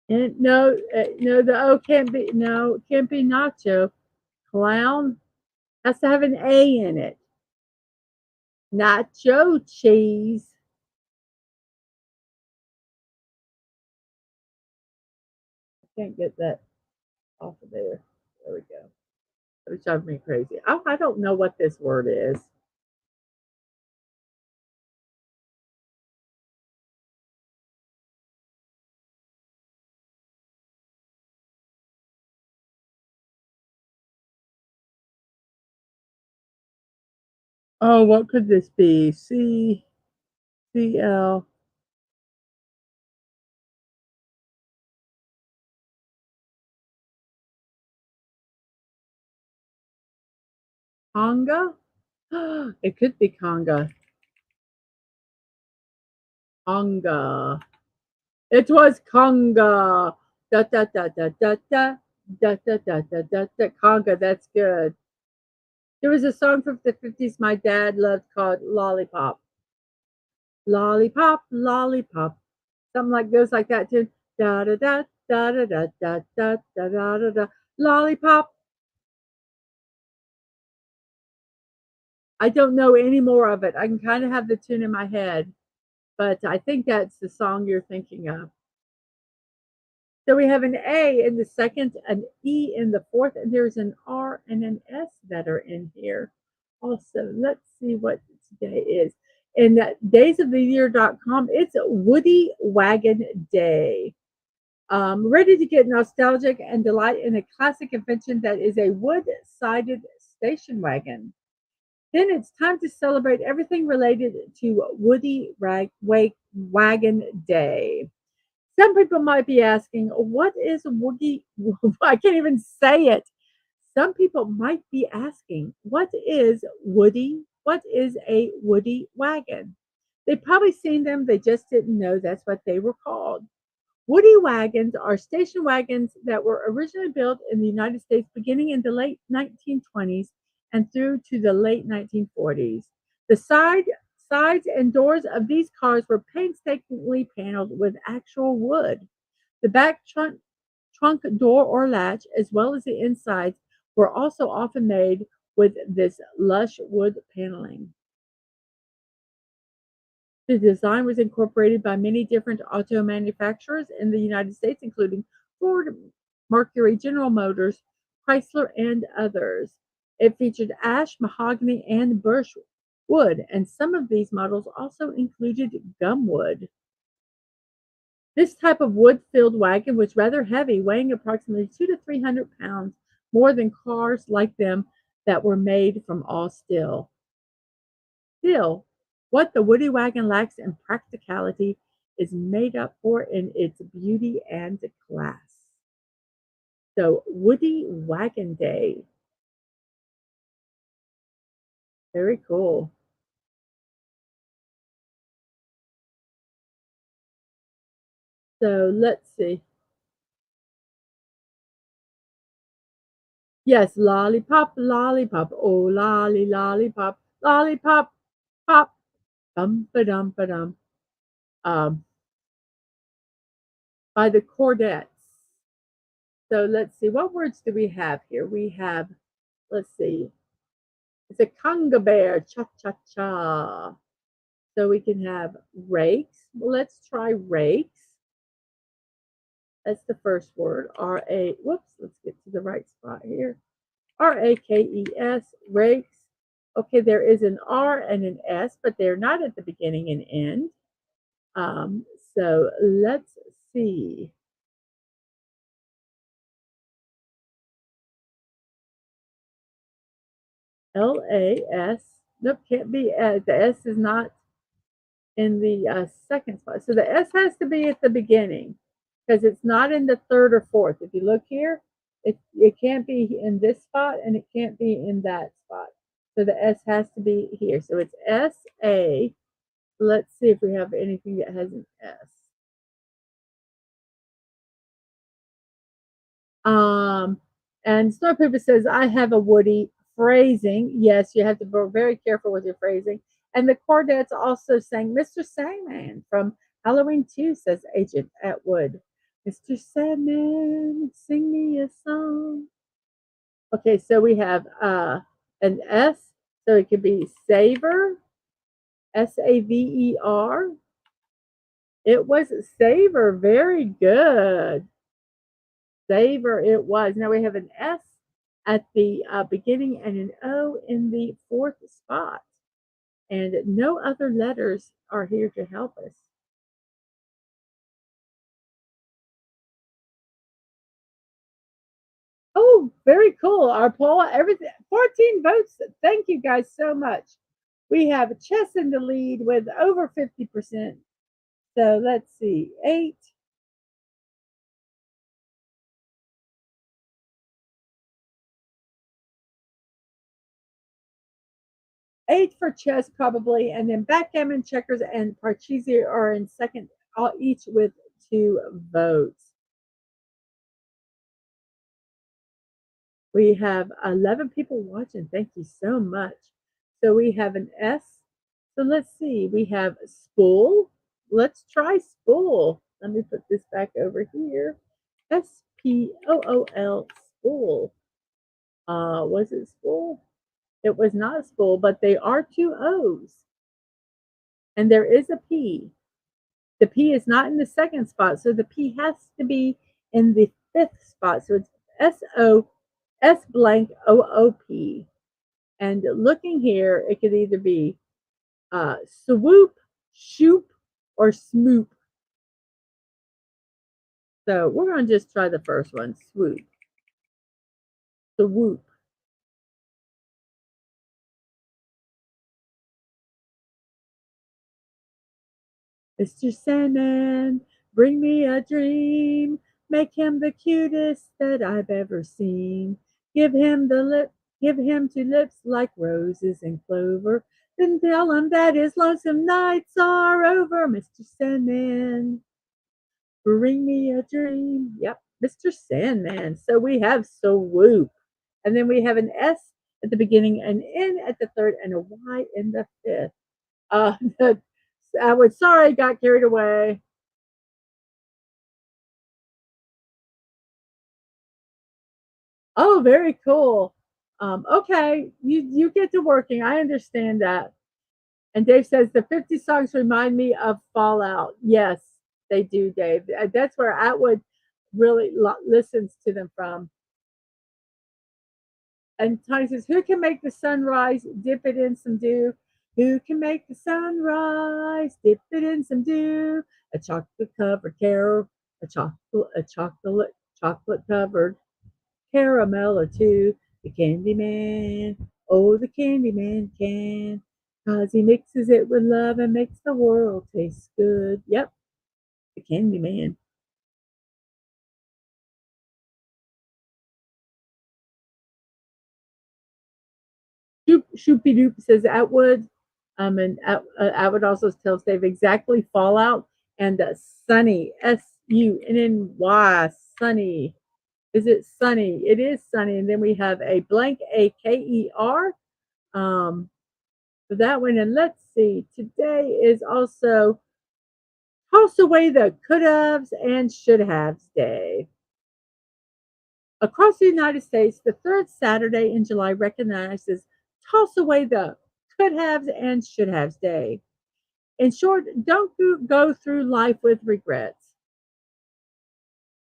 And no, no, the O can't be. No, it can't be nacho. Clown has to have an A in it. Nacho cheese. I can't get that off of there. There we go. It drives me crazy. Oh, I don't know what this word is. Oh, what could this be? CL. Conga? It could be conga. Conga. It was conga. Da da da da da da da da da da da da. Conga. That's good. There was a song from the 50s my dad loved called Lollipop. Lollipop, lollipop. Something like goes like that too. Da da da da da da da da da da da da. Lollipop. I don't know any more of it. I can kind of have the tune in my head, but I think that's the song you're thinking of. So we have an A in the second, an E in the fourth, and there's an R and an S that are in here. Also, let's see what today is. In daysoftheyear.com, it's Woody Wagon Day. Ready to get nostalgic and delight in a classic invention that is a wood-sided station wagon. Then it's time to celebrate everything related to Wagon Day. Some people might be asking, what is Woogie? I can't even say it. Some people might be asking, what is Woody? What is a Woody wagon? They've probably seen them, they just didn't know that's what they were called. Woody wagons are station wagons that were originally built in the United States beginning in the late 1920s and through to the late 1940s. The sides and doors of these cars were painstakingly paneled with actual wood. The trunk door or latch, as well as the insides, were also often made with this lush wood paneling. The design was incorporated by many different auto manufacturers in the United States, including Ford, Mercury, General Motors, Chrysler, and others. It featured ash, mahogany, and birch wood, and some of these models also included gum wood. This type of wood-filled wagon was rather heavy, weighing approximately 200 to 300 pounds more than cars like them that were made from all steel. Steel What the Woody Wagon lacks in practicality is made up for in its beauty and class. So, Woody Wagon Day. Very cool. So, let's see. Yes, lollipop, lollipop, oh lolly, lollipop, lollipop, pop, dum ba dum ba dum. Um, by the Chordettes. So let's see, what words do we have here? We have, let's see, it's a conga bear, cha cha cha. So we can have rakes. Well, let's try rakes. That's the first word. Whoops, let's get to the right spot here. Rakes, rakes. Okay, there is an R and an S, but they're not at the beginning and end. Um, so let's see. LAS. Nope, can't be. The S is not in the second spot. So the S has to be at the beginning because it's not in the third or fourth. If you look here, it can't be in this spot and it can't be in that spot. So the S has to be here. So it's SA. Let's see if we have anything that has an S. And Snow Paper says, I have a Woody phrasing. Yes, you have to be very careful with your phrasing. And the Chordettes also sang Mr. Sandman from Halloween 2, says Agent Atwood. Mr. Sandman, sing me a song. Okay, so we have an S, so it could be Saver, Saver. It was Saver, very good. Saver it was. Now we have an S at the beginning and an O in the fourth spot. And no other letters are here to help us. Oh, very cool. Our poll, everything, 14 votes. Thank you guys so much. We have Chess in the lead with over 50%. So let's see, 8 for chess probably, and then backgammon, checkers, and parcheesi are in second, all each with 2 votes. We have 11 people watching. Thank you so much. So we have an S. So let's see. We have spool. Let's try spool. Let me put this back over here. SPOOL, spool. Was it spool? It was not spool, but they are 2 O's. And there is a P. The P is not in the second spot, so the P has to be in the fifth spot. So it's S blank OOP. And looking here, it could either be swoop, shoop, or smoop. So we're going to just try the first one, swoop. Swoop. Mr. Sandman, bring me a dream. Make him the cutest that I've ever seen. Give him give him 2 lips like roses and clover. Then tell him that his lonesome nights are over. Mr. Sandman, bring me a dream. Yep, Mr. Sandman. So we have swoop. And then we have an S at the beginning, an N at the third, and a Y in the fifth. Uh, I was sorry, got carried away. Oh, very cool. Okay, you get to working. I understand that. And Dave says the 50 songs remind me of Fallout. Yes, they do, Dave. That's where Atwood really listens to them from. And Tony says, "Who can make the sunrise? Dip it in some dew. Who can make the sunrise? Dip it in some dew. A chocolate covered carol, chocolate covered caramel or two. The Candy Man, oh, the Candy Man can 'Cause he mixes it with love and makes the world taste good. Yep, the Candy Man. Shoopy Doop says Atwood. And Atwood also tells Dave exactly Fallout and Sunny, Sunny. Sunny. Is it Sunny? It is Sunny. And then we have a blank AKER for that one. And let's see, today is also Toss Away the Could Haves and Should Haves Day. Across the United States, the third Saturday in July recognizes Toss Away the Could Haves and Should Haves Day. In short, don't go through life with regrets.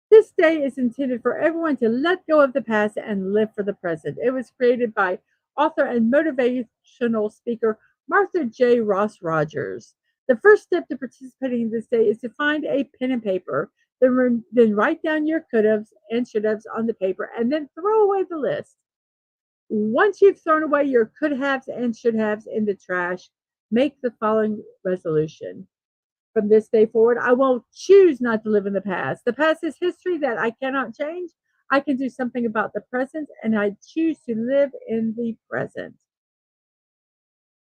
This day is intended for everyone to let go of the past and live for the present. It was created by author and motivational speaker Martha J. Ross Rogers. The first step to participating in this day is to find a pen and paper, then write down your could haves and should haves on the paper, and then throw away the list. Once you've thrown away your could haves and should haves in the trash, make the following resolution. From this day forward, I will choose not to live in the past. The past is history that I cannot change. I can do something about the present, and I choose to live in the present.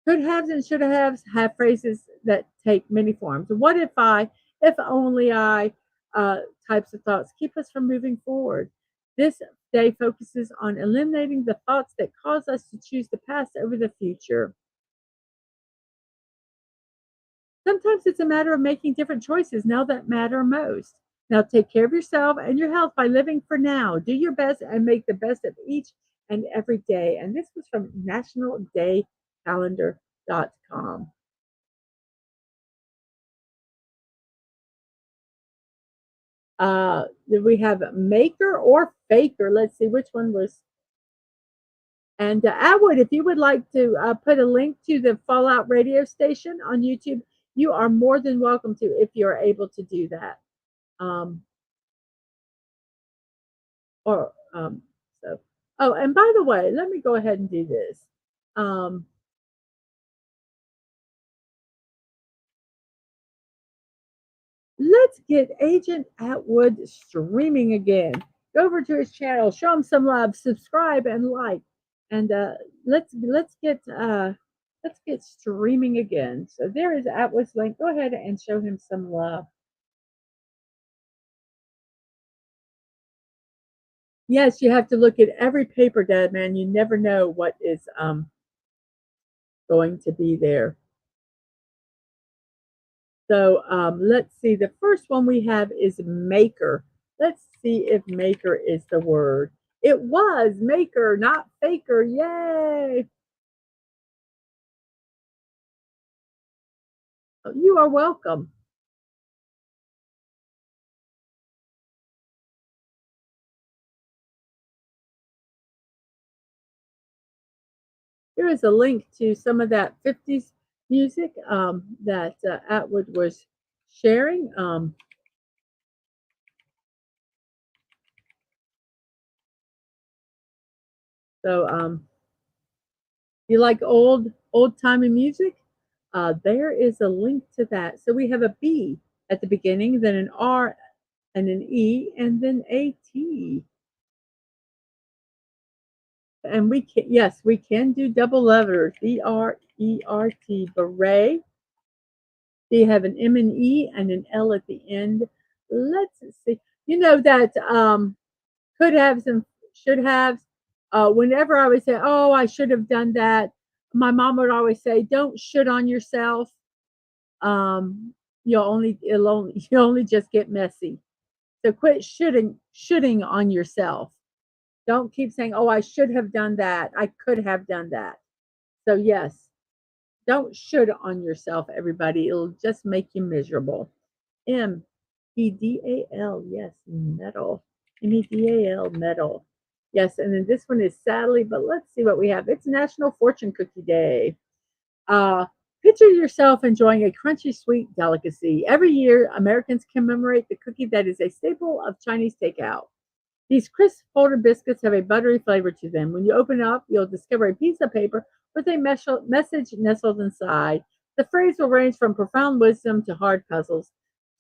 Could haves and should haves have phrases that take many forms. What if I, if only I, types of thoughts keep us from moving forward. This day focuses on eliminating the thoughts that cause us to choose the past over the future. Sometimes it's a matter of making different choices now that matter most. Now take care of yourself and your health by living for now. Do your best and make the best of each and every day. And this was from nationaldaycalendar.com. We have maker or faker. Let's see which one was. And Atwood, if you would like to put a link to the Fallout radio station on YouTube, you are more than welcome to if you're able to do that. Um, or so oh, and by the way, let me go ahead and do this. um let's get Agent Atwood streaming again. Go over to his channel, show him some love, subscribe and like, and let's get streaming again. So there is Atwood's link. Go ahead and show him some love. Yes, you have to look at every paper, Dad man. You never know what is going to be there. So let's see. The first one we have is maker. Let's see if maker is the word. It was maker, not faker. Yay! You are welcome. Here is a link to some of that 50s music that Atwood was sharing. So you like old timey music? There is a link to that. So we have a B at the beginning, then an R and an E, and then a T. And we can, yes, we can do double letters. BRERT, beret. You have an M and E and an L at the end. Let's see. You know that could haves and should haves. Whenever I would say, "Oh, I should have done that," my mom would always say, "Don't should on yourself. You'll only just get messy. So quit shoulding on yourself. Don't keep saying, "Oh, I should have done that. I could have done that." So yes, don't should on yourself, everybody. It'll just make you miserable. MEDAL, yes, metal. MEDAL, metal. Yes, and then this one is sadly, but let's see what we have. It's National Fortune Cookie Day. Uh, Picture yourself enjoying a crunchy sweet delicacy. Every year, Americans commemorate the cookie that is a staple of Chinese takeout. These crisp folded biscuits have a buttery flavor to them. When you open it up, you'll discover a piece of paper with a message nestled inside. The phrase will range from profound wisdom to hard puzzles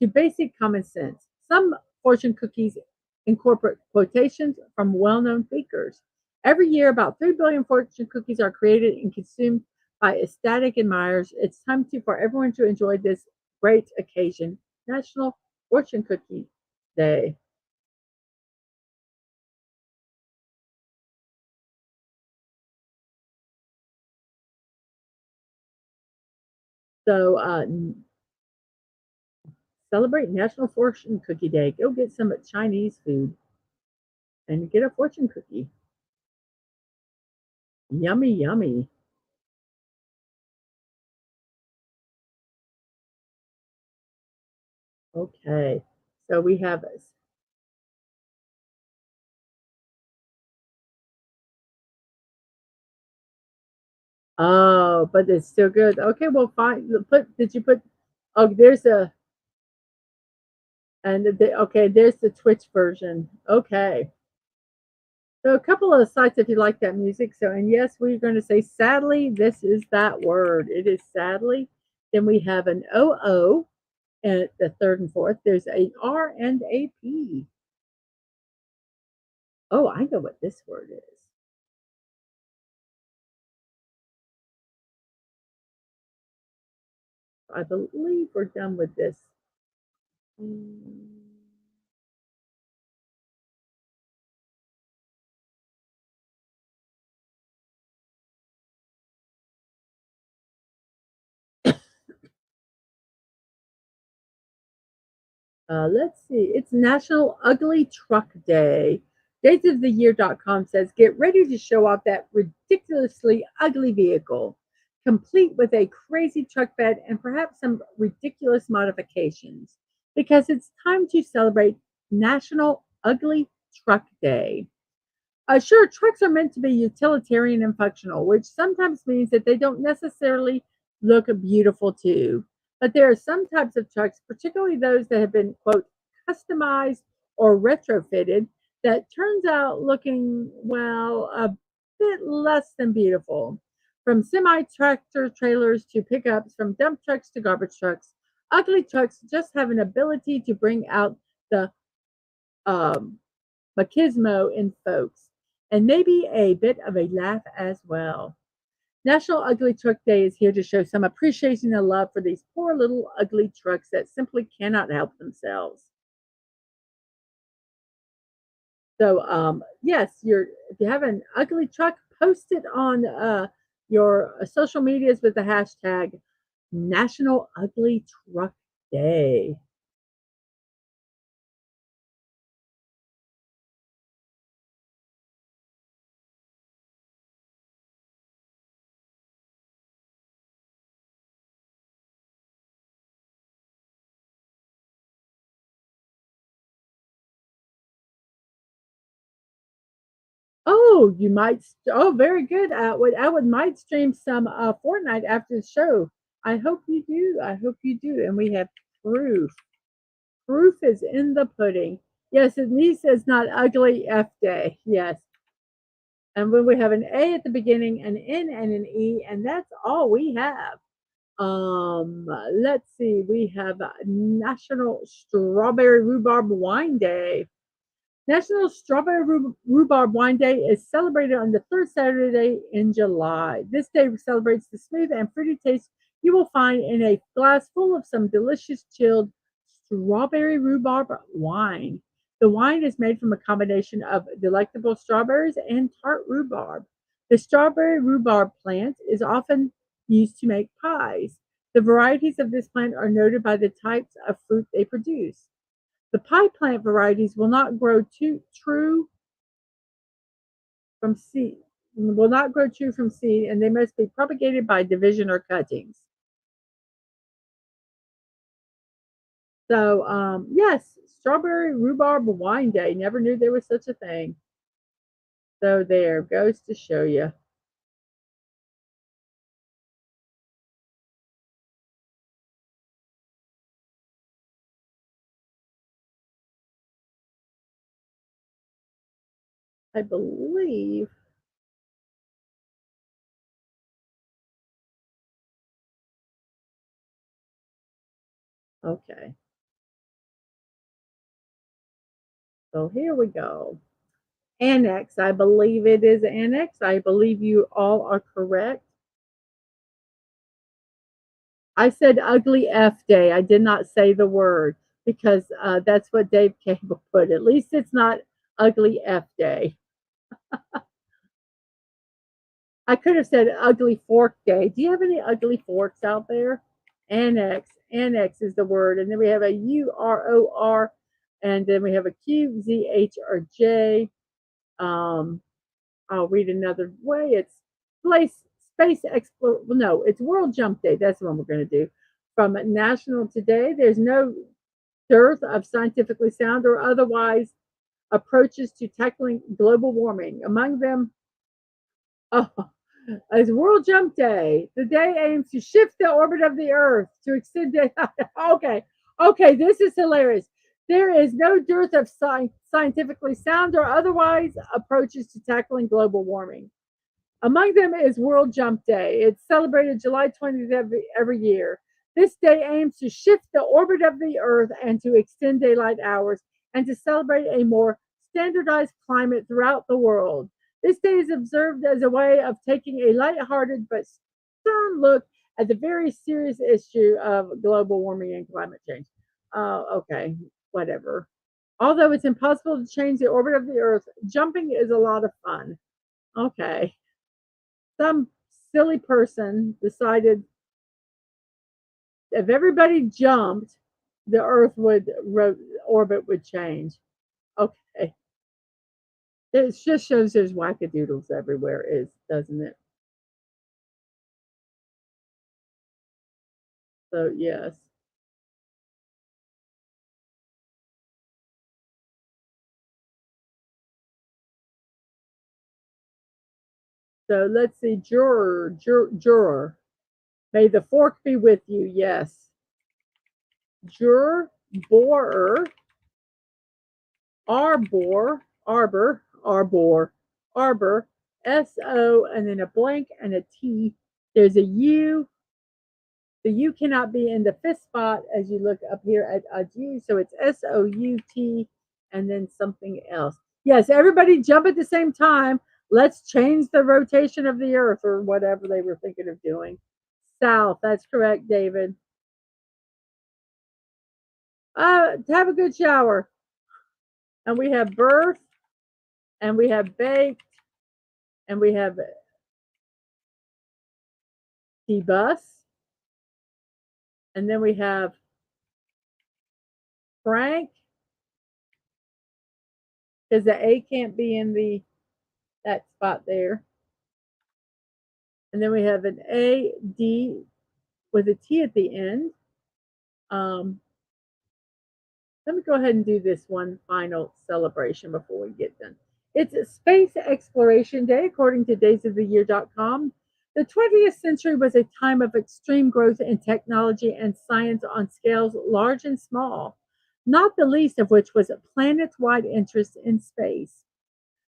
to basic common sense. Some fortune cookies incorporate quotations from well known thinkers. Every year, about 3 billion fortune cookies are created and consumed by ecstatic admirers. It's time for everyone to enjoy this great occasion, National Fortune Cookie Day. So, celebrate National Fortune Cookie Day. Go get some Chinese food and get a fortune cookie. Yummy, yummy. Okay. So we have, oh, but it's still good. Okay, well, fine. Did you put, oh, there's a, okay, there's the Twitch version. Okay. So a couple of sites if you like that music. So, and yes, we're going to say sadly, this is that word. It is sadly. Then we have an OO at the third and fourth. There's a R and a P. Oh, I know what this word is. I believe we're done with this. Mm. Let's see. It's National Ugly Truck Day. Datesoftheyear.com says, get ready to show off that ridiculously ugly vehicle, complete with a crazy truck bed and perhaps some ridiculous modifications, because it's time to celebrate National Ugly Truck Day. Sure, trucks are meant to be utilitarian and functional, which sometimes means that they don't necessarily look beautiful too. But there are some types of trucks, particularly those that have been, quote, customized or retrofitted, that turns out looking, well, a bit less than beautiful. From semi tractor trailers to pickups, from dump trucks to garbage trucks, ugly trucks just have an ability to bring out the um, machismo in folks, and maybe a bit of a laugh as well. National Ugly Truck Day is here to show some appreciation and love for these poor little ugly trucks that simply cannot help themselves. So, yes, if you have an ugly truck, post it on your social medias with the hashtag National Ugly Truck Day. Oh, you might. Oh, very good. I would might stream some Fortnite after the show. I hope you do. I hope you do. And we have proof. Proof is in the pudding. Yes, it needs says not ugly F day. Yes. And when we have an A at the beginning, an N and an E, and that's all we have. Let's see. We have National Strawberry Rhubarb Wine Day. National Strawberry Rhubarb Wine Day is celebrated on the third Saturday in July. This day celebrates the smooth and fruity taste you will find in a glass full of some delicious chilled strawberry rhubarb wine. The wine is made from a combination of delectable strawberries and tart rhubarb. The strawberry rhubarb plant is often used to make pies. The varieties of this plant are noted by the types of fruit they produce. The pie plant varieties will not grow true from seed, and they must be propagated by division or cuttings. So, yes, strawberry rhubarb wine day. Never knew there was such a thing. So there goes to show you. I believe. Okay, so here we go. Annex. I believe it is annex. I believe you all are correct. I said ugly F day. I did not say the word because that's what Dave Cable put. At least it's not ugly F day. I could have said ugly fork day. Do you have any ugly forks out there? Annex. Annex is the word. And then we have a UROR. And then we have a QZHRJ. Um, I'll read another way. It's place space explore. No, it's World Jump Day. That's the one we're going to do. From National Today, there's no dearth of scientifically sound or otherwise approaches to tackling global warming. Among them, oh, is World Jump Day. The day aims to shift the orbit of the Earth to extend it. Okay, okay, this is hilarious. There is no dearth of scientifically sound or otherwise approaches to tackling global warming. Among them is World Jump Day. It's celebrated July 20th every year. This day aims to shift the orbit of the Earth and to extend daylight hours and to celebrate a more standardized climate throughout the world. This day is observed as a way of taking a lighthearted but stern look at the very serious issue of global warming and climate change. Okay, whatever. Although it's impossible to change the orbit of the Earth, jumping is a lot of fun. Okay, some silly person decided if everybody jumped, the Earth would orbit would change. Okay, it just shows there's wackadoodles everywhere, is doesn't it? So yes. So let's see, juror. May the fork be with you. Yes, juror, borer, arbor, S-O, and then a blank and a T. There's a U. The U cannot be in the fifth spot as you look up here at a G. So it's SOUT and then something else. Yes, everybody jump at the same time. Let's change the rotation of the earth or whatever they were thinking of doing. South, that's correct, David. Have a good shower. And we have birth, and we have baked, and we have T-bus, and then we have Frank, because the A can't be in the that spot there. And then we have an A, D with a T at the end. Um, Let me go ahead and do this one final celebration before we get done. It's Space Exploration Day, according to daysoftheyear.com. The 20th century was a time of extreme growth in technology and science on scales large and small, not the least of which was planet wide interest in space.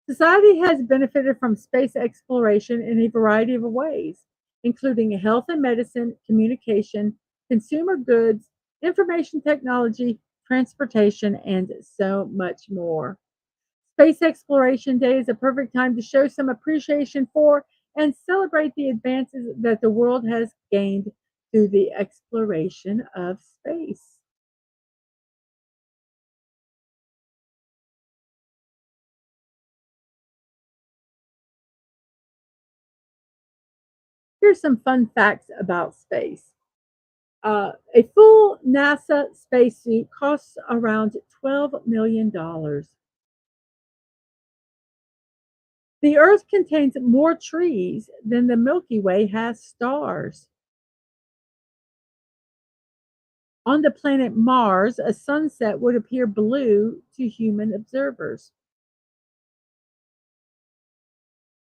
Society has benefited from space exploration in a variety of ways, including health and medicine, communication, consumer goods, information technology, transportation, and so much more. Space Exploration Day is a perfect time to show some appreciation for and celebrate the advances that the world has gained through the exploration of space. Here's some fun facts about space. A full NASA spacesuit costs around $12 million. The Earth contains more trees than the Milky Way has stars. On the planet Mars, a sunset would appear blue to human observers.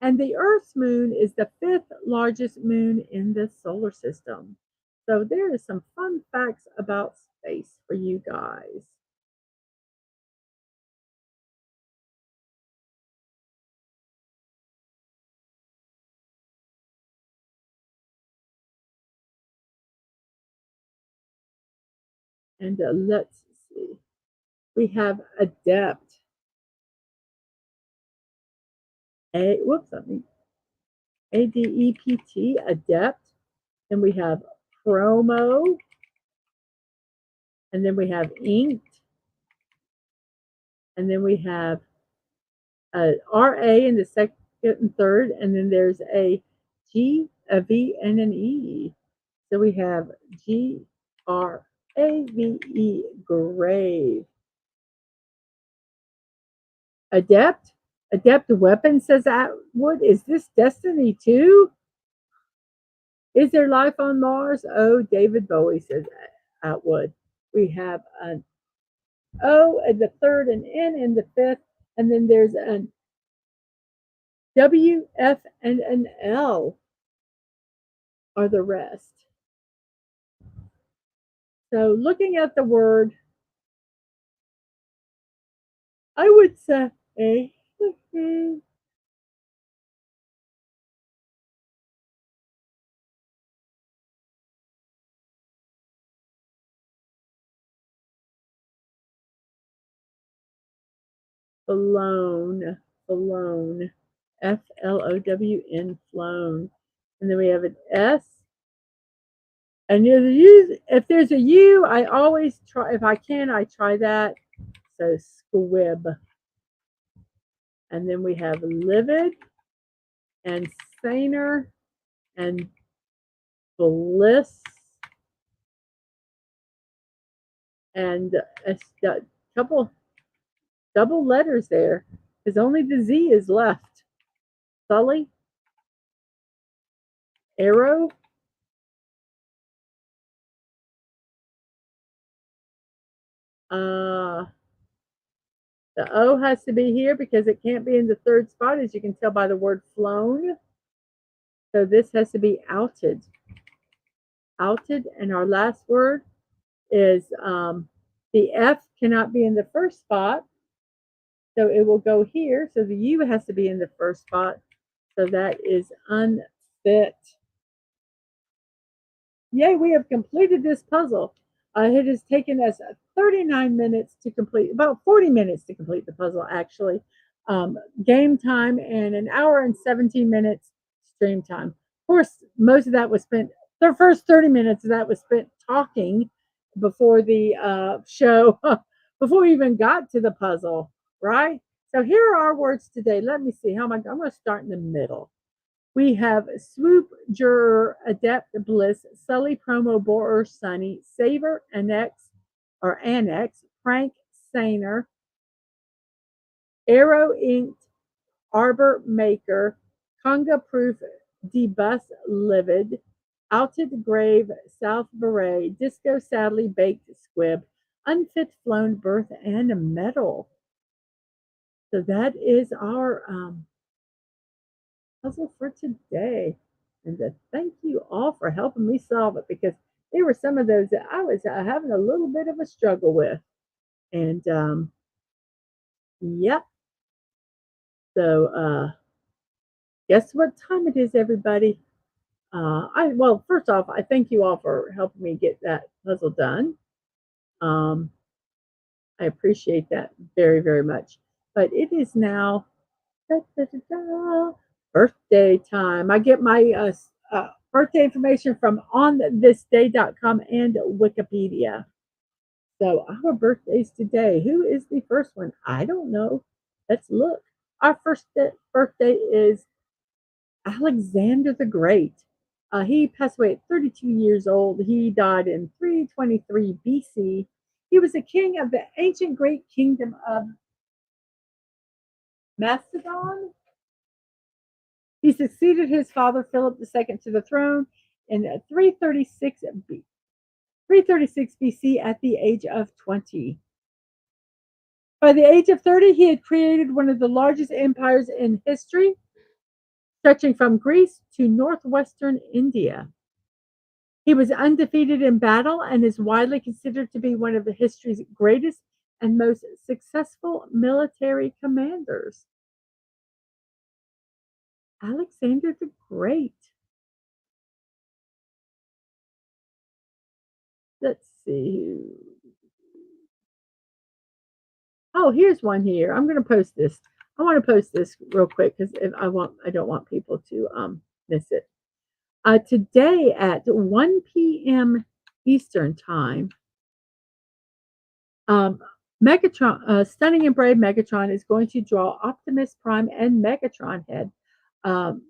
And the Earth's moon is the fifth largest moon in the solar system. So there is some fun facts about space for you guys. And let's see. We have adept. Whoops, I mean ADEPT, adept. Then we have promo, and then we have inked, and then we have RA in the second and third, and then there's a G, a V, and an E. So we have GRAVE, grave. Adept, adept weapon, says Atwood. Is this Destiny 2? Is there life on Mars? Oh, David Bowie, says Atwood. We have an O in the third, an N in the fifth, and then there's an W, F, and an L are the rest. So looking at the word, I would say flown, flown, FLOWN, flown. And then we have an S. And if there's a U, I always try, if I can, I try that. So squib. And then we have livid and saner and bliss and a couple double letters there, because only the Z is left. Sully, arrow, the O has to be here because it can't be in the third spot, as you can tell by the word flown. So this has to be outed. Outed, and our last word is the F cannot be in the first spot, so it will go here. So the U has to be in the first spot. So that is unfit. Yay, we have completed this puzzle. It has taken us 39 minutes to complete, about 40 minutes to complete the puzzle, actually. Game time and an hour and 17 minutes stream time. Of course, most of that was spent, the first 30 minutes of that was spent talking before the show, before we even got to the puzzle, right? So here are our words today. Let me see. I'm going to start in the middle. We have swoop, juror, adept, bliss, sully, promo, borer, sunny, savor, annex, prank, saner, arrow, inked, arbor, maker, conga, proof, debus, livid, outed, grave, south, beret, disco, sadly, baked, squib, unfit, flown, birth, and metal. So that is our puzzle for today. And thank you all for helping me solve it, because there were some of those that I was having a little bit of a struggle with. And yep. So guess what time it is, everybody? Well, first off, I thank you all for helping me get that puzzle done. I appreciate that very, very much. But it is now birthday time. I get my birthday information from onthisday.com and Wikipedia. So our birthdays today. Who is the first one? I don't know. Let's look. Our first birthday is Alexander the Great. He passed away at 32 years old. He died in 323 BC. He was a king of the ancient great kingdom of Macedon. He succeeded his father Philip II to the throne in 336 BC at the age of 20. By the age of 30, he had created one of the largest empires in history, stretching from Greece to northwestern India. He was undefeated in battle and is widely considered to be one of history's greatest and most successful military commanders. Alexander the Great. Let's see. Oh, here's one here. I'm gonna post this. I want to post this real quick because I don't want people to miss it. Today at 1 p.m. Eastern time, um, Megatron, Stunning and Brave Megatron is going to draw Optimus Prime and Megatron head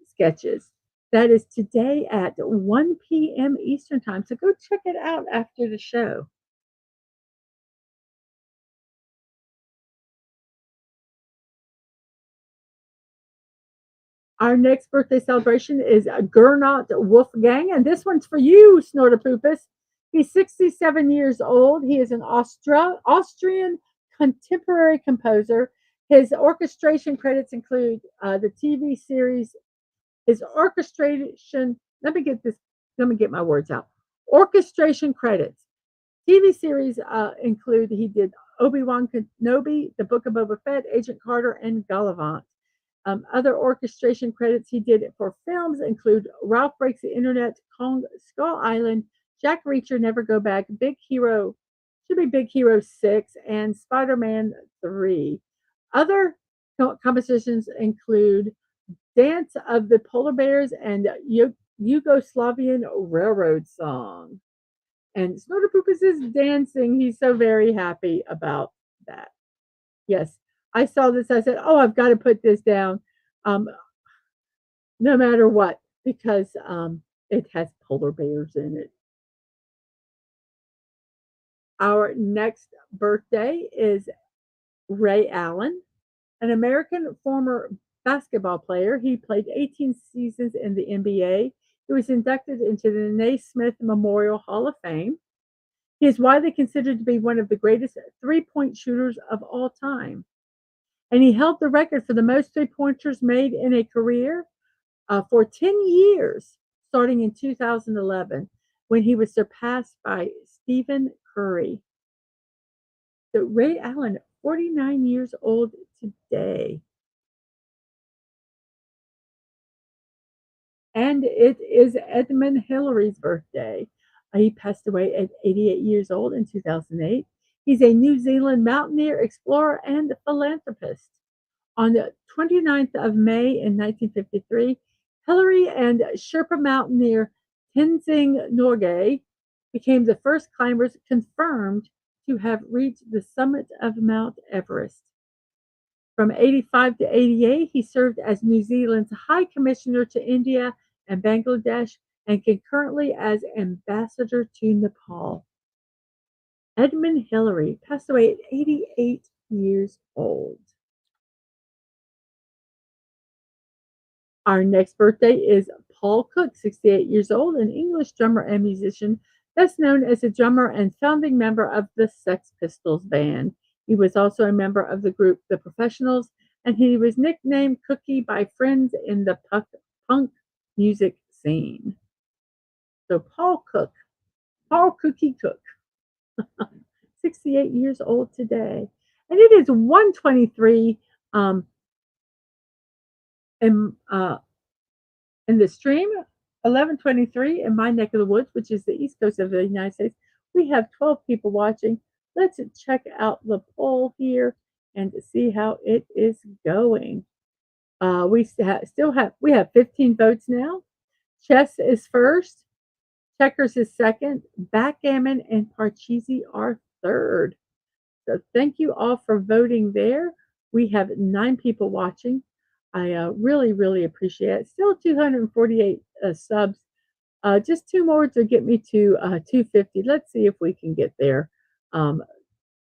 sketches. That is today at 1 p.m. Eastern time. So go check it out after the show. Our next birthday celebration is Gernot Wolfgang, and this one's for you, Snortopoopus. He's 67 years old. He is an Austrian contemporary composer. His orchestration credits include the TV series. His orchestration, let me get my words out. Orchestration credits. TV series include he did Obi-Wan Kenobi, The Book of Boba Fett, Agent Carter, and Gallivant. Other orchestration credits he did for films include Ralph Breaks the Internet, Kong Skull Island, Jack Reacher, Never Go Back, Big Hero, should be Big Hero 6, and Spider-Man 3. Other compositions include Dance of the Polar Bears and Yugoslavian Railroad Song. And Snortopoopus is dancing. He's so very happy about that. Yes, I saw this. I said, "Oh, I've got to put this down, um, no matter what, because it has polar bears in it." Our next birthday is Ray Allen, an American former basketball player. He played 18 seasons in the NBA. He was inducted into the Naismith Memorial Hall of Fame. He is widely considered to be one of the greatest three-point shooters of all time. And he held the record for the most three-pointers made in a career for 10 years, starting in 2011, when he was surpassed by Stephen Curry. So Ray Allen, 49 years old today. And it is Edmund Hillary's birthday. He passed away at 88 years old in 2008. He's a New Zealand mountaineer, explorer, and philanthropist. On the 29th of May in 1953, Hillary and Sherpa mountaineer Tenzing Norgay became the first climbers confirmed to have reached the summit of Mount Everest. From 85 to 88, he served as New Zealand's High Commissioner to India and Bangladesh and concurrently as ambassador to Nepal. Edmund Hillary passed away at 88 years old. Our next birthday is Paul Cook, 68 years old, an English drummer and musician, best known as a drummer and founding member of the Sex Pistols band. He was also a member of the group The Professionals, and he was nicknamed Cookie by friends in the punk music scene. So Paul Cook, Paul Cookie Cook, 68 years old today. And it is 1:23 in the stream, 11:23 in my neck of the woods, which is the east coast of the United States. We have 12 people watching. Let's check out the poll here and see how it is going. We have 15 votes now. Chess is first. Checkers is second. Backgammon and Parcheesi are third. So thank you all for voting there. We have 9 people watching. I really, really appreciate it. Still 248 subs. Just 2 more to get me to 250. Let's see if we can get there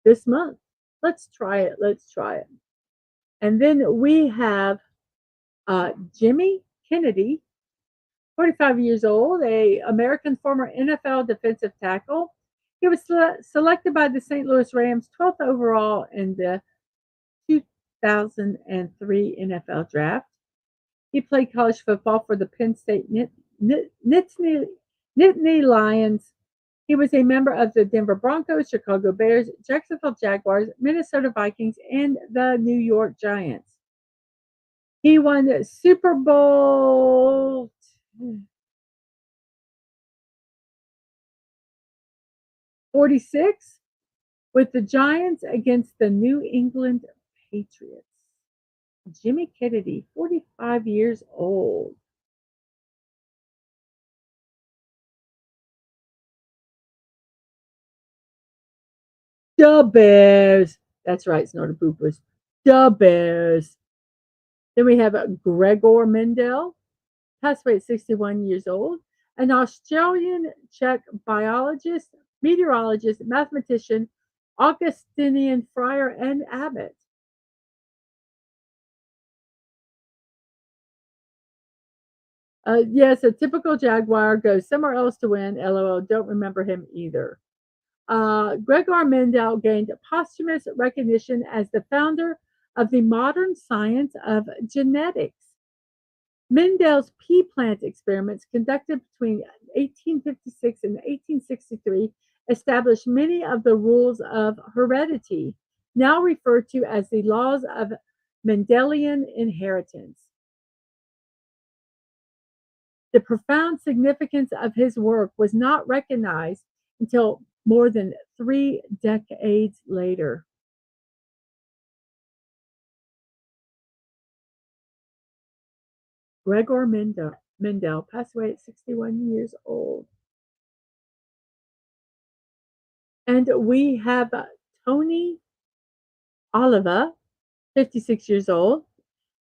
this month. Let's try it. Let's try it. And then we have Jimmy Kennedy, 45 years old, a American former NFL defensive tackle. He was selected by the St. Louis Rams 12th overall in the 2003 NFL draft. He played college football for the Penn State Nittany Lions. He was a member of the Denver Broncos, Chicago Bears, Jacksonville Jaguars, Minnesota Vikings, and the New York Giants. He won Super Bowl 46, with the Giants against the New England Patriots. Jimmy Kennedy, 45 years old. The Bears. That's right, Snorter Poopers. The Bears. Then we have Gregor Mendel, passed away at 61 years old, an Australian Czech biologist, meteorologist, mathematician, Augustinian friar, and abbot. Yes, a typical Jaguar goes somewhere else to win. LOL. Don't remember him either. Gregor Mendel gained posthumous recognition as the founder of the modern science of genetics. Mendel's pea plant experiments conducted between 1856 and 1863 established many of the rules of heredity, now referred to as the laws of Mendelian inheritance. The profound significance of his work was not recognized until more than 3 decades later. Gregor Mendel passed away at 61 years old. And we have Tony Oliva, 56 years old,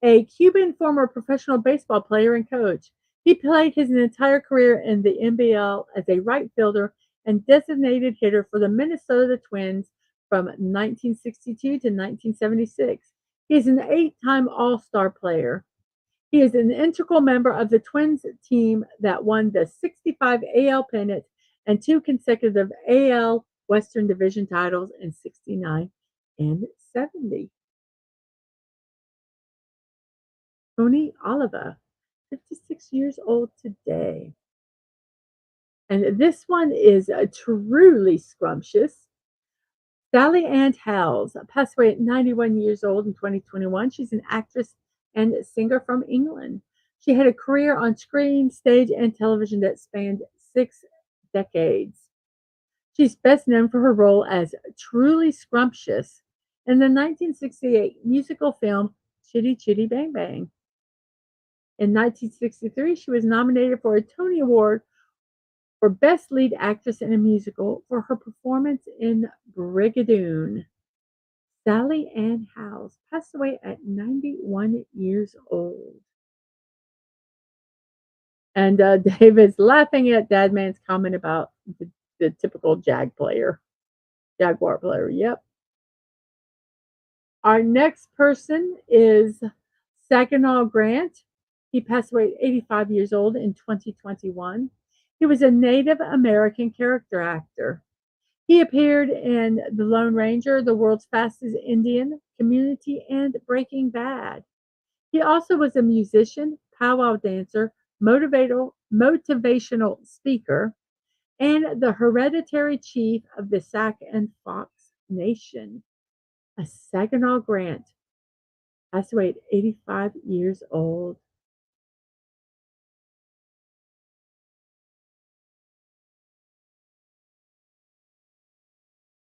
a Cuban former professional baseball player and coach. He played his entire career in the NBL as a right fielder and designated hitter for the Minnesota Twins from 1962 to 1976. He is an 8-time All-Star player. He is an integral member of the Twins team that won the 65 AL pennant and 2 consecutive AL Western Division titles in 69 and 70. Tony Oliva, 56 years old today. And this one is truly scrumptious. Sally Ann Howes passed away at 91 years old in 2021. She's an actress and singer from England. She had a career on screen, stage, and television that spanned 6 decades. She's best known for her role as Truly Scrumptious in the 1968 musical film Chitty Chitty Bang Bang. In 1963, she was nominated for a Tony Award for Best Lead Actress in a Musical for her performance in Brigadoon. Sally Ann Howes passed away at 91 years old. And David's laughing at Dadman's comment about the typical Jaguar player. Yep. Our next person is Saginaw Grant. He passed away at 85 years old in 2021. He was a Native American character actor. He appeared in The Lone Ranger, The World's Fastest Indian, Community, and Breaking Bad. He also was a musician, powwow dancer, motivational speaker, and the hereditary chief of the Sac and Fox Nation. A Saginaw Grant passed away at 85 years old.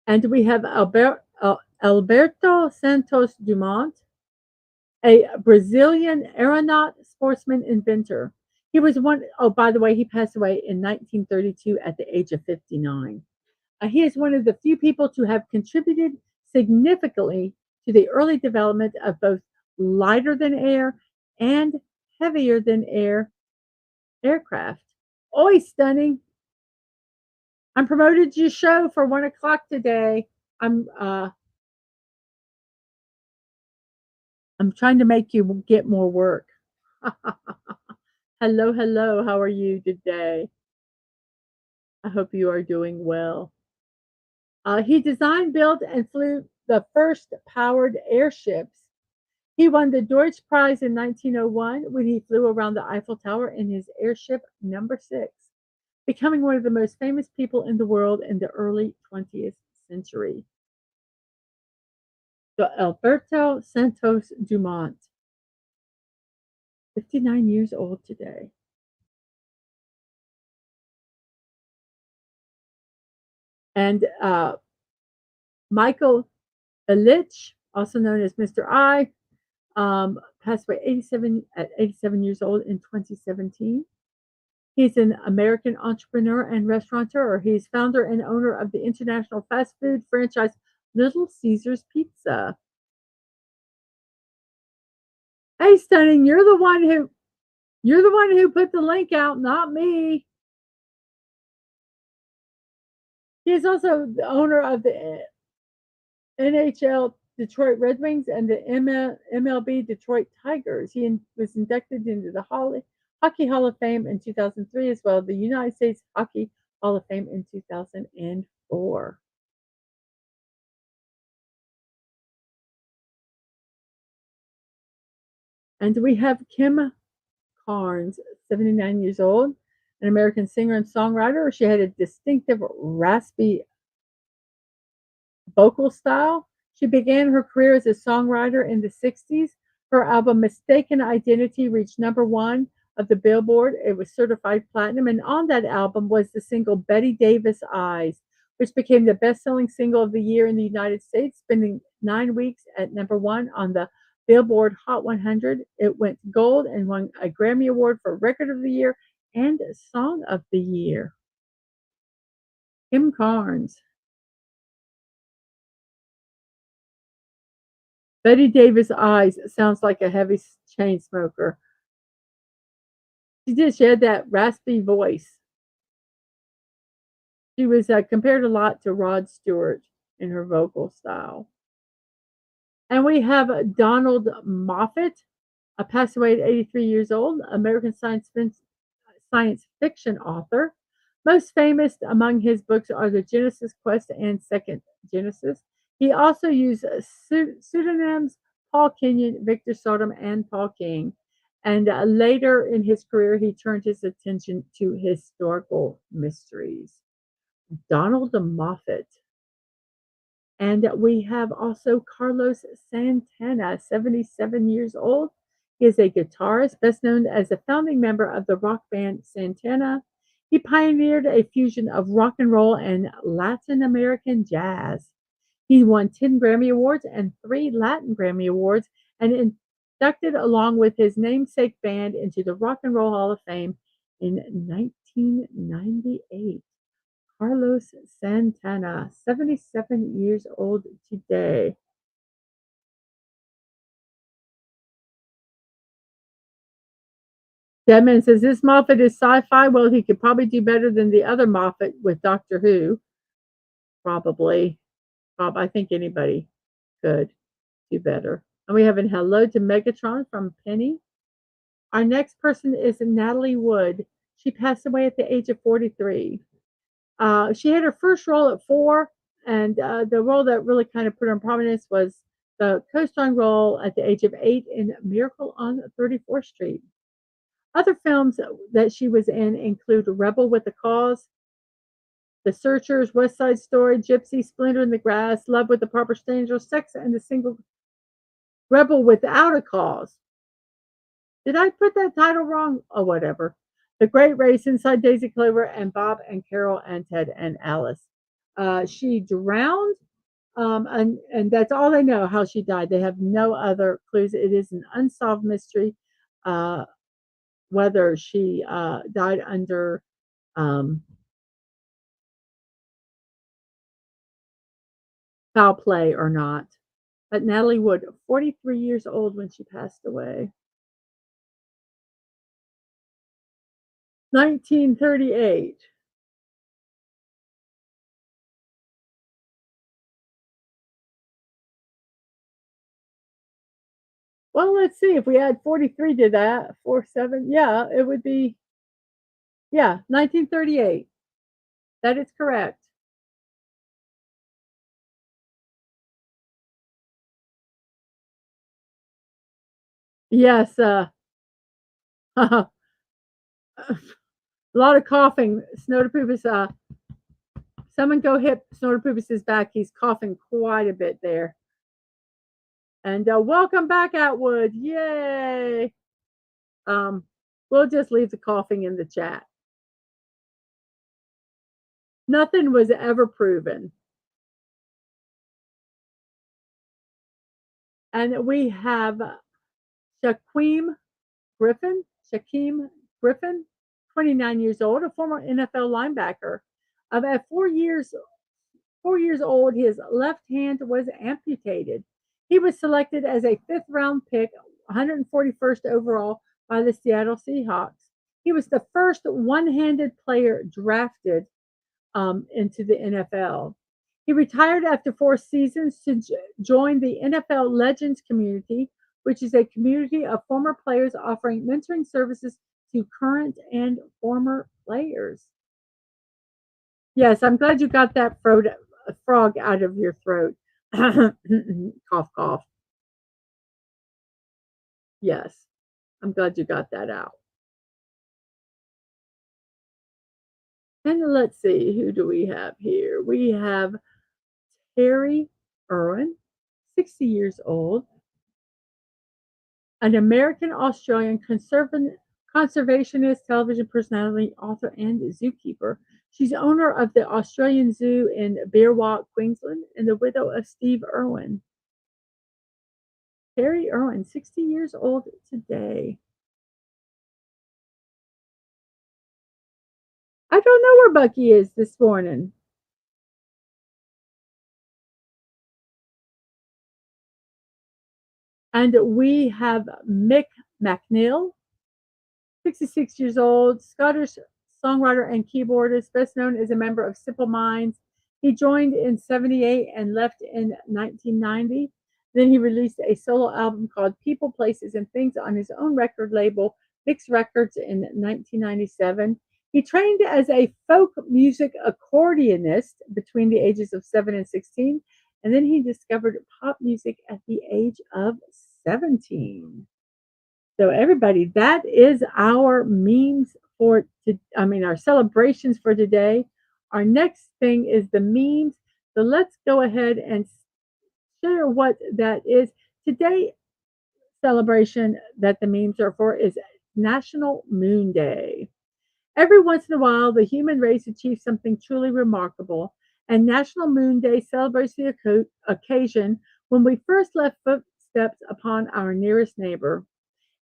And we have Alberto Santos Dumont, a Brazilian aeronaut, sportsman, inventor. He was one, oh, by the way, he passed away in 1932 at the age of 59. He is one of the few people to have contributed significantly to the early development of both lighter than air and heavier than air aircraft. Oi, stunning. I'm promoted to your show for 1 o'clock today. I'm uh I'm trying to make you get more work. Hello, hello. How are you today? I hope you are doing well. He designed, built, and flew the first powered airships. He won the Deutsch Prize in 1901 when he flew around the Eiffel Tower in his airship number 6, becoming one of the most famous people in the world in the early 20th century. So Alberto Santos Dumont, 59 years old today. And Michael Ilitch, also known as Mr. I, passed away 87 years old in 2017. He's an American entrepreneur and restaurateur. He's founder and owner of the international fast food franchise Little Caesars Pizza. Hey, Stunning, you're the one who put the link out, not me. He is also the owner of the NHL Detroit Red Wings and the MLB Detroit Tigers. He was inducted into the Hockey Hall of Fame in 2003, as well as the United States Hockey Hall of Fame in 2004. And we have Kim Carnes, 79 years old, an American singer and songwriter. She had a distinctive raspy vocal style. She began her career as a songwriter in the 60s. Her album Mistaken Identity reached number one of the Billboard. It was certified platinum, and on that album was the single Betty Davis Eyes, which became the best selling single of the year in the United States, spending 9 weeks at number one on the Billboard Hot 100. It went gold and won a Grammy Award for Record of the Year and Song of the Year. Kim Carnes. Betty Davis Eyes sounds like a heavy chain smoker. She did. She had that raspy voice. She was compared a lot to Rod Stewart in her vocal style. And we have Donald Moffat, passed away at 83 years old, American science fiction author. Most famous among his books are The Genesis Quest and Second Genesis. He also used pseudonyms Paul Kenyon, Victor Sodom, and Paul King. And later in his career, he turned his attention to historical mysteries. Donald Moffat. And we have also Carlos Santana, 77 years old. He is a guitarist, best known as a founding member of the rock band Santana. He pioneered a fusion of rock and roll and Latin American jazz. He won 10 Grammy Awards and 3 Latin Grammy Awards, and inducted along with his namesake band into the Rock and Roll Hall of Fame in 1998. Carlos Santana, 77 years old today. Deadman says this Moffat is sci-fi. Well, he could probably do better than the other Moffat with Doctor Who. Probably. I think anybody could do better. And we have a hello to Megatron from Penny. Our next person is Natalie Wood. She passed away at the age of 43. She had her first role at 4, and the role that really kind of put her in prominence was the co-starring role at the age of 8 in Miracle on 34th Street. Other films that she was in include Rebel with a Cause, The Searchers, West Side Story, Gypsy, Splinter in the Grass, Love with the Proper Stranger, Sex and the Single, Rebel Without a Cause. Did I put that title wrong? Oh, whatever. The Great Race, Inside Daisy Clover, and Bob and Carol and Ted and Alice. She drowned, and that's all they know how she died. They have no other clues. It is an unsolved mystery whether she died under foul play or not. But Natalie Wood, 43 years old when she passed away. 1938. Well, let's see if we add 43 to that, 47. Yeah, it would be, yeah, 1938. That is correct. Yes, a lot of coughing. Snowderpoopus, someone go hit Snowderpoopus's back. He's coughing quite a bit there. And welcome back, Atwood. Yay. We'll just leave the coughing in the chat. Nothing was ever proven. And we have Shaquem Griffin, Shaquem Griffin, 29 years old, a former NFL linebacker. At 4 years old, his left hand was amputated. He was selected as a fifth round pick, 141st overall by the Seattle Seahawks. He was the first one handed player drafted into the NFL. He retired after 4 seasons to join the NFL Legends community, which is a community of former players offering mentoring services to current and former players. Yes, I'm glad you got that frog out of your throat. Cough, cough. Yes, I'm glad you got that out. And let's see, who do we have here? We have Terry Irwin, 60 years old, an American Australian conservationist, television personality, author, and zookeeper. She's owner of the Australian Zoo in Beerwah, Queensland, and the widow of Steve Irwin. Terry Irwin, 60 years old today. I don't know where Bucky is this morning. And we have Mick McNeil, 66 years old, Scottish songwriter and keyboardist, best known as a member of Simple Minds. He joined in 78 and left in 1990. Then he released a solo album called People, Places, and Things on his own record label, Mix Records, in 1997. He trained as a folk music accordionist between the ages of 7 and 16, and then he discovered pop music at the age of 17. So everybody, that is our memes for our celebrations for today. Our next thing is the memes. So let's go ahead and share what that is. Today celebration that the memes are for is National Moon Day. Every once in a while, the human race achieves something truly remarkable, and National Moon Day celebrates the occasion when we first left footsteps upon our nearest neighbor.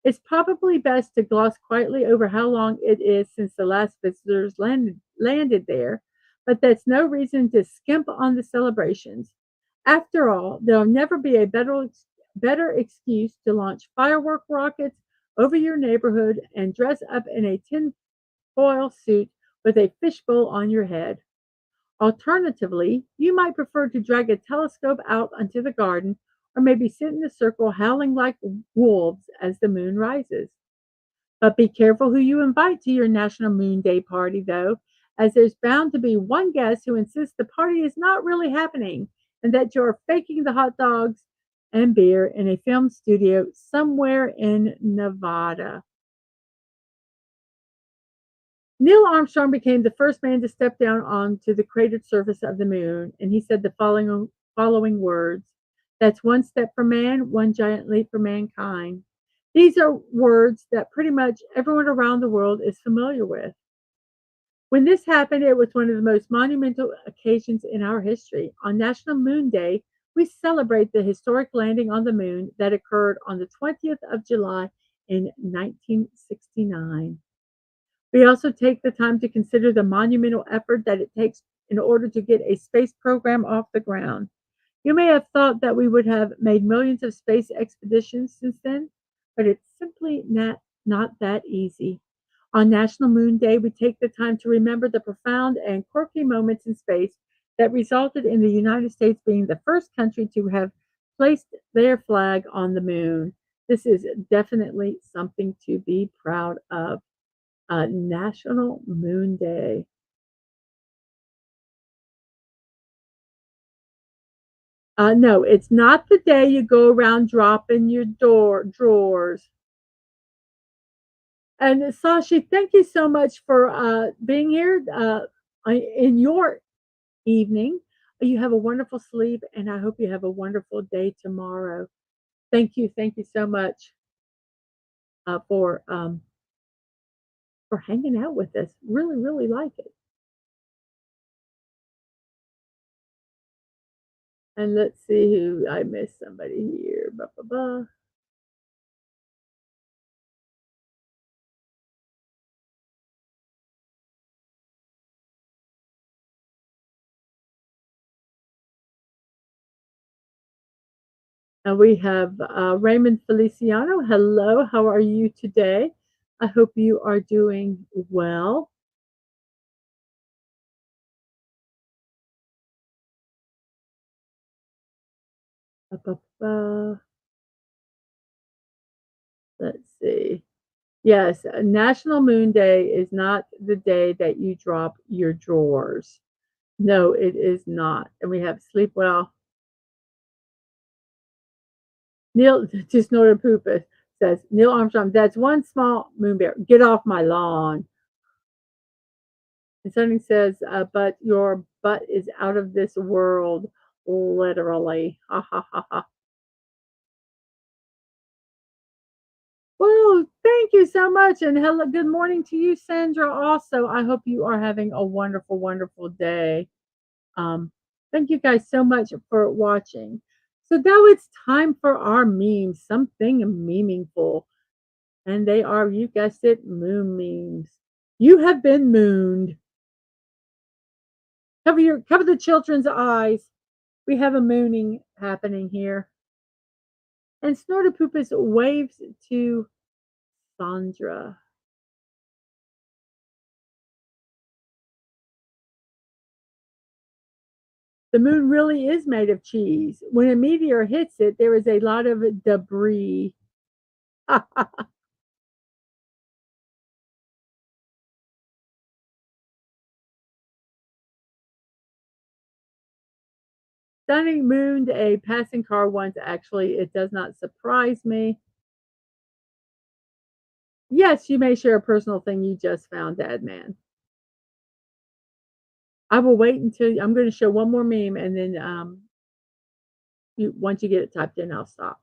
It's probably best to gloss quietly over how long it is since the last visitors landed there, but that's no reason to skimp on the celebrations. After all, there'll never be a better excuse to launch firework rockets over your neighborhood and dress up in a tinfoil suit with a fishbowl on your head. Alternatively, you might prefer to drag a telescope out onto the garden or maybe sit in a circle howling like wolves as the moon rises. But be careful who you invite to your National Moon Day party, though, as there's bound to be one guest who insists the party is not really happening and that you're faking the hot dogs and beer in a film studio somewhere in Nevada. Neil Armstrong became the first man to step down onto the cratered surface of the moon, and he said the following words: "That's one step for man, one giant leap for mankind." These are words that pretty much everyone around the world is familiar with. When this happened, it was one of the most monumental occasions in our history. On National Moon Day, we celebrate the historic landing on the moon that occurred on the 20th of July in 1969. We also take the time to consider the monumental effort that it takes in order to get a space program off the ground. You may have thought that we would have made millions of space expeditions since then, but it's simply not that easy. On National Moon Day, we take the time to remember the profound and quirky moments in space that resulted in the United States being the first country to have placed their flag on the moon. This is definitely something to be proud of. National Moon Day. No, it's not the day you go around dropping your drawers. And Sashi, thank you so much for being here in your evening. You have a wonderful sleep, and I hope you have a wonderful day tomorrow. Thank you so much uh, for um, for hanging out with us. Really, really like it. And let's see who I missed somebody here. Ba, ba, ba. And we have Raymond Feliciano. Hello, how are you today? I hope you are doing well. Ba, ba, ba. Let's see. Yes, National Moon Day is not the day that you drop your drawers. No, it is not. And we have sleep well. Neil to Snorter Poopa says, Neil Armstrong, that's one small moon bear. Get off my lawn. And Sonny says, but your butt is out of this world, literally. Ha ha ha ha. Well, thank you so much. And hello, good morning to you, Sandra. Also, I hope you are having a wonderful, wonderful day. Um, Thank you guys so much for watching. So now it's time for our memes, something meaningful. And they are, you guessed it, moon memes. You have been mooned. Cover the children's eyes. We have a mooning happening here. And Snortopoopus waves to Sandra. The moon really is made of cheese. When a meteor hits it, there is a lot of debris. Stunning mooned a passing car once. Actually, it does not surprise me. Yes, you may share a personal thing you just found, Dad Man. I will wait until I'm going to show one more meme, and then once you get it typed in, I'll stop.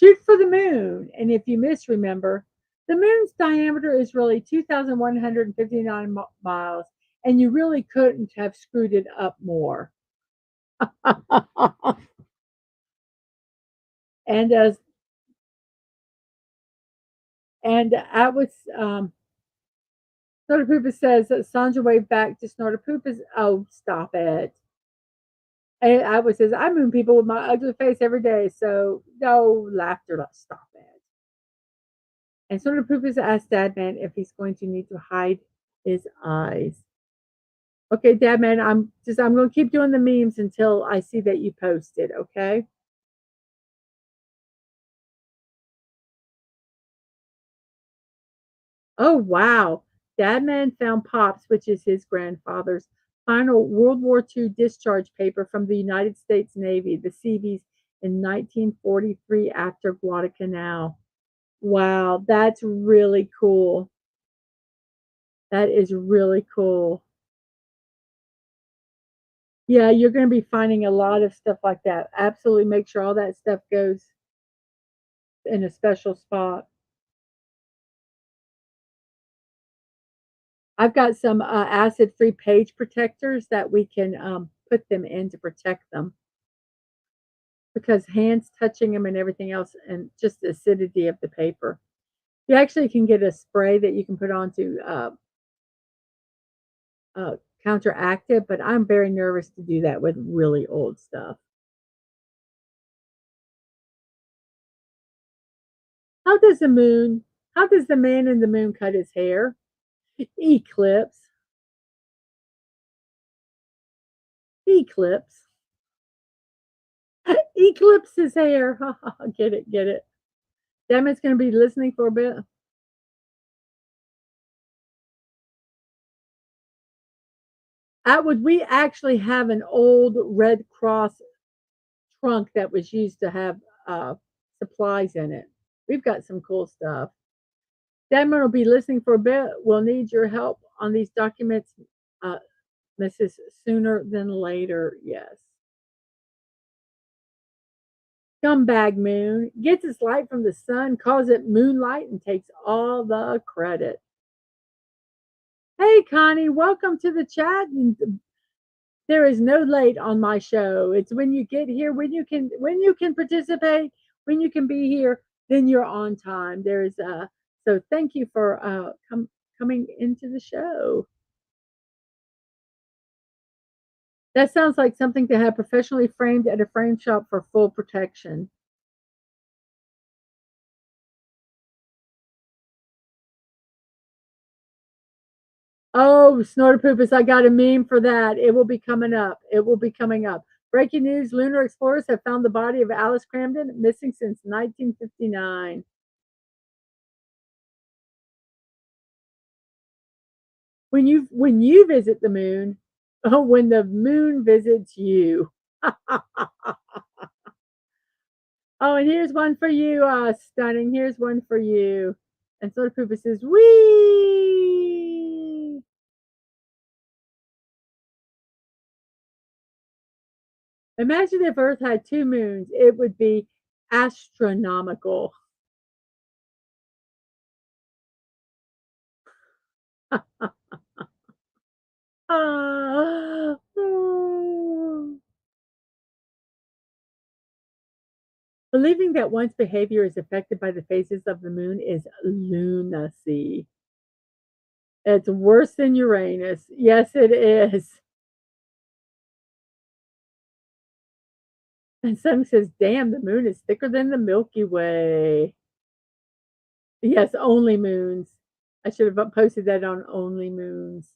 Shoot for the moon, and if you miss, remember the moon's diameter is really 2,159 miles, and you really couldn't have screwed it up more. and as and I was Snortopoopa says that Sandra waved back to Snortopoopa's. Oh, stop it. And I was says I moon people with my ugly face every day, so no laughter. Let's stop it. And Snortopoopa's asked Dadman if he's going to need to hide his eyes. Okay, Dadman, I'm going to keep doing the memes until I see that you posted. Okay. Oh wow, Dadman found Pops, which is his grandfather's final World War II discharge paper from the United States Navy, the Seabees, in 1943 after Guadalcanal. Wow, that's really cool. That is really cool. Yeah, you're going to be finding a lot of stuff like that. Absolutely make sure all that stuff goes in a special spot. I've got some acid-free page protectors that we can put them in to protect them because hands touching them and everything else, and just the acidity of the paper. You actually can get a spray that you can put on to uh, counteract it, but I'm very nervous to do that with really old stuff. How does the moon? How does the man in the moon cut his hair? Eclipse. Eclipse. Eclipse his hair. Get it, get it. Demon's going to be listening for a bit. We actually have an old Red Cross trunk that was used to have supplies in it. We've got some cool stuff. Demon will be listening for a bit. We'll need your help on these documents, uh, Mrs. Sooner than later. Yes. Scumbag Moon gets its light from the sun, calls it moonlight, and takes all the credit. Hey, Connie, welcome to the chat. And There is no late on my show. It's when you get here, when you can participate, when you can be here, then you're on time. There's so thank you for coming into the show. That sounds like something to have professionally framed at a frame shop for full protection. Oh, Snorterpoopus, I got a meme for that. It will be coming up. It will be coming up. Breaking news, lunar explorers have found the body of Alice Cramden, missing since 1959. When you visit the moon, oh, when the moon visits you. Oh, and here's one for you, Stunning. Here's one for you. And Snorterpoopus says, "Wee." Imagine if Earth had two moons. It would be astronomical. Ah, oh. Believing that one's behavior is affected by the phases of the moon is lunacy. It's worse than Uranus. Yes, it is. And some says, damn, the moon is thicker than the Milky Way. Yes, only moons. I should have posted that on only moons.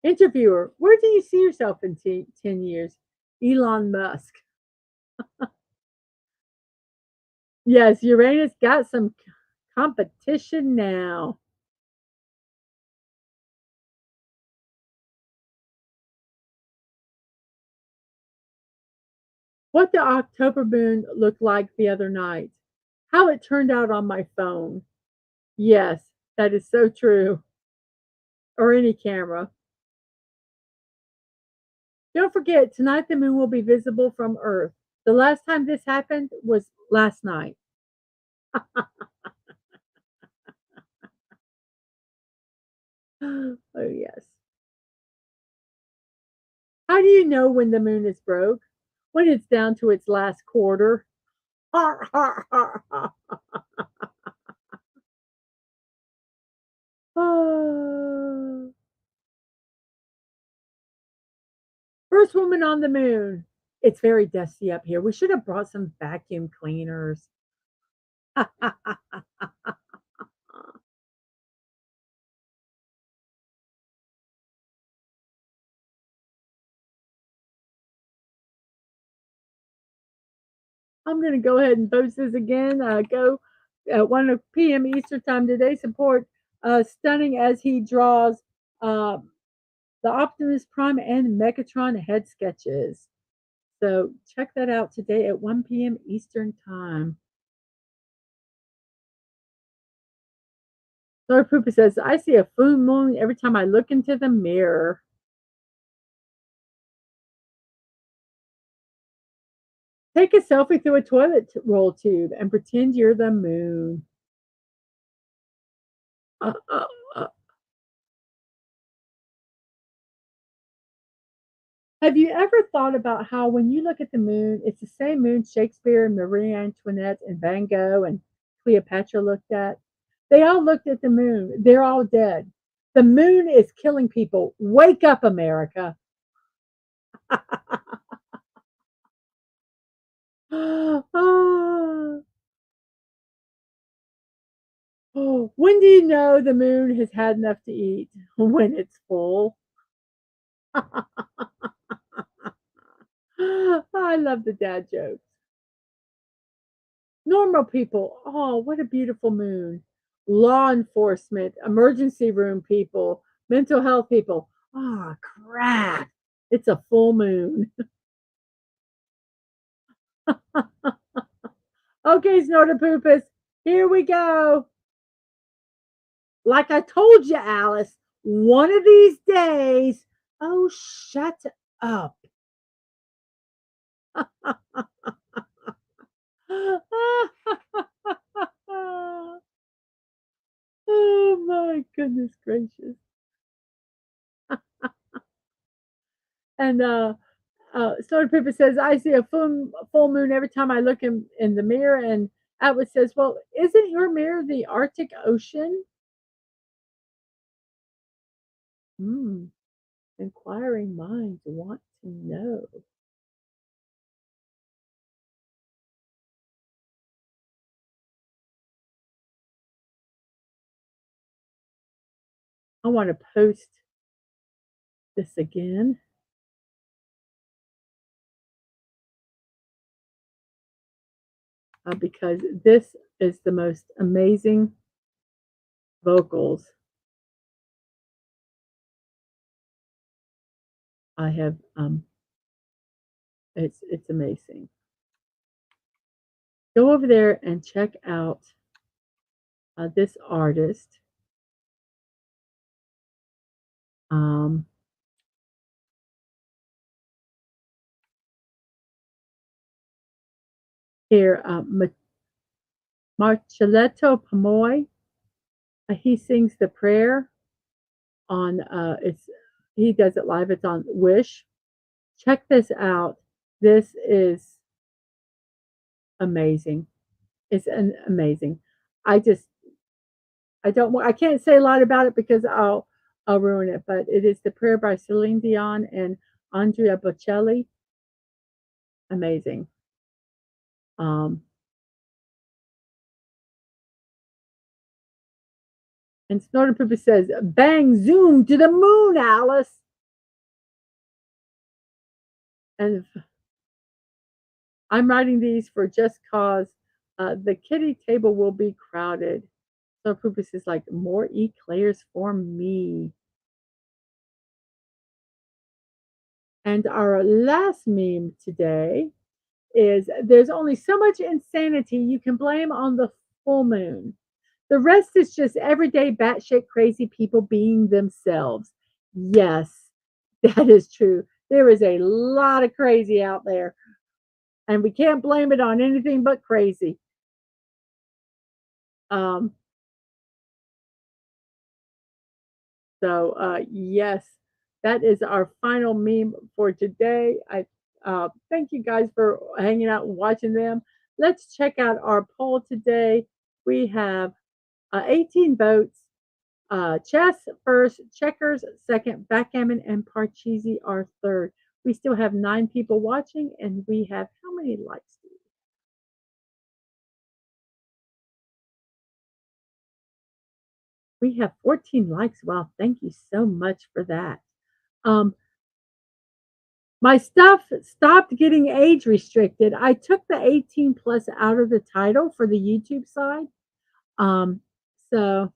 Interviewer, where do you see yourself in 10 years? Elon Musk. Yes, Uranus got some competition now. What the October moon looked like the other night. How it turned out on my phone. Yes, that is so true. Or any camera. Don't forget, tonight the moon will be visible from Earth. The last time this happened was last night. Oh, yes. How do you know when the moon is broke? When it's down to its last quarter. Har, har, har, har. Oh. First woman on the moon. It's very dusty up here. We should have brought some vacuum cleaners. I'm going to go ahead and post this again. Go at 1 p.m. Eastern Time today. Support Stunning as he draws uh, the Optimus Prime and Megatron head sketches. So check that out today at 1 p.m. Eastern Time. Laura Poopa says, I see a full moon every time I look into the mirror. Take a selfie through a toilet roll tube and pretend you're the moon. Uh, uh, uh. Have you ever thought about how when you look at the moon, it's the same moon Shakespeare and Marie Antoinette and Van Gogh and Cleopatra looked at? They all looked at the moon. They're all dead. The moon is killing people. Wake up, America. Oh, oh, when do you know the moon has had enough to eat? When it's full. I love the dad jokes. Normal people. Oh, what a beautiful moon. Law enforcement, emergency room people, mental health people. Oh, crap. It's a full moon. Okay, Snorterpoopus, here we go. Like I told you, Alice, one of these days. Oh, shut up. Oh my goodness gracious. And Stoner Pippa says, I see a full moon every time I look in the mirror. And Atwood says, well, isn't your mirror the Arctic Ocean? Hmm. Inquiring minds want to know. I want to post this again because this is the most amazing vocals I have. It's amazing. Go over there and check out this artist. Um, here, Marcelletto Pomoy. He sings the prayer on. It's he does it live. It's on Wish. Check this out. This is amazing. It's amazing. I just I can't say a lot about it because I'll ruin it. But it is the prayer by Celine Dion and Andrea Bocelli. Amazing. Um, and Snorter Pippa says, "Bang zoom to the moon, Alice." And I'm writing these for just cause. The kitty table will be crowded. So Pippa says, like more eclairs for me. And our last meme today is there's only so much insanity you can blame on the full moon. The rest is just everyday batshit crazy people being themselves. Yes, that is true. There is a lot of crazy out there, and we can't blame it on anything but crazy. Um, yes, that is our final meme for today. I thank you guys for hanging out and watching them. Let's check out our poll today. We have 18 votes. Chess first, checkers second, backgammon and parcheesi are third. We still have 9 people watching, and we have how many likes? We have 14 likes. Wow, thank you so much for that. Um, my stuff stopped getting age restricted. I took the 18 plus out of the title for the YouTube side. Um, so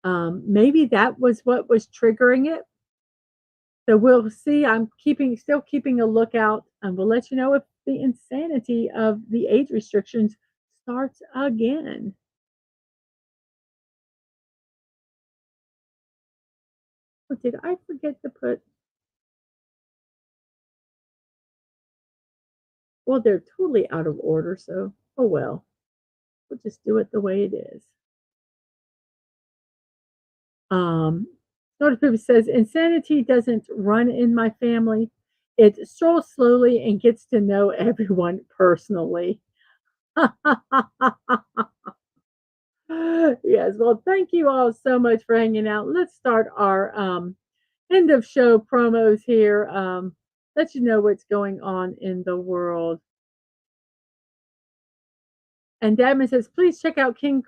maybe that was what was triggering it. So we'll see. I'm still keeping a lookout, and we'll let you know if the insanity of the age restrictions starts again. Oh, did I forget to put? Well, they're totally out of order, so oh well. We'll just do it the way it is. Sort of says insanity doesn't run in my family. It strolls slowly and gets to know everyone personally. Yes, well, thank you all so much for hanging out. Let's start our end of show promos here. Let you know what's going on in the world. And Dadman says, please check out King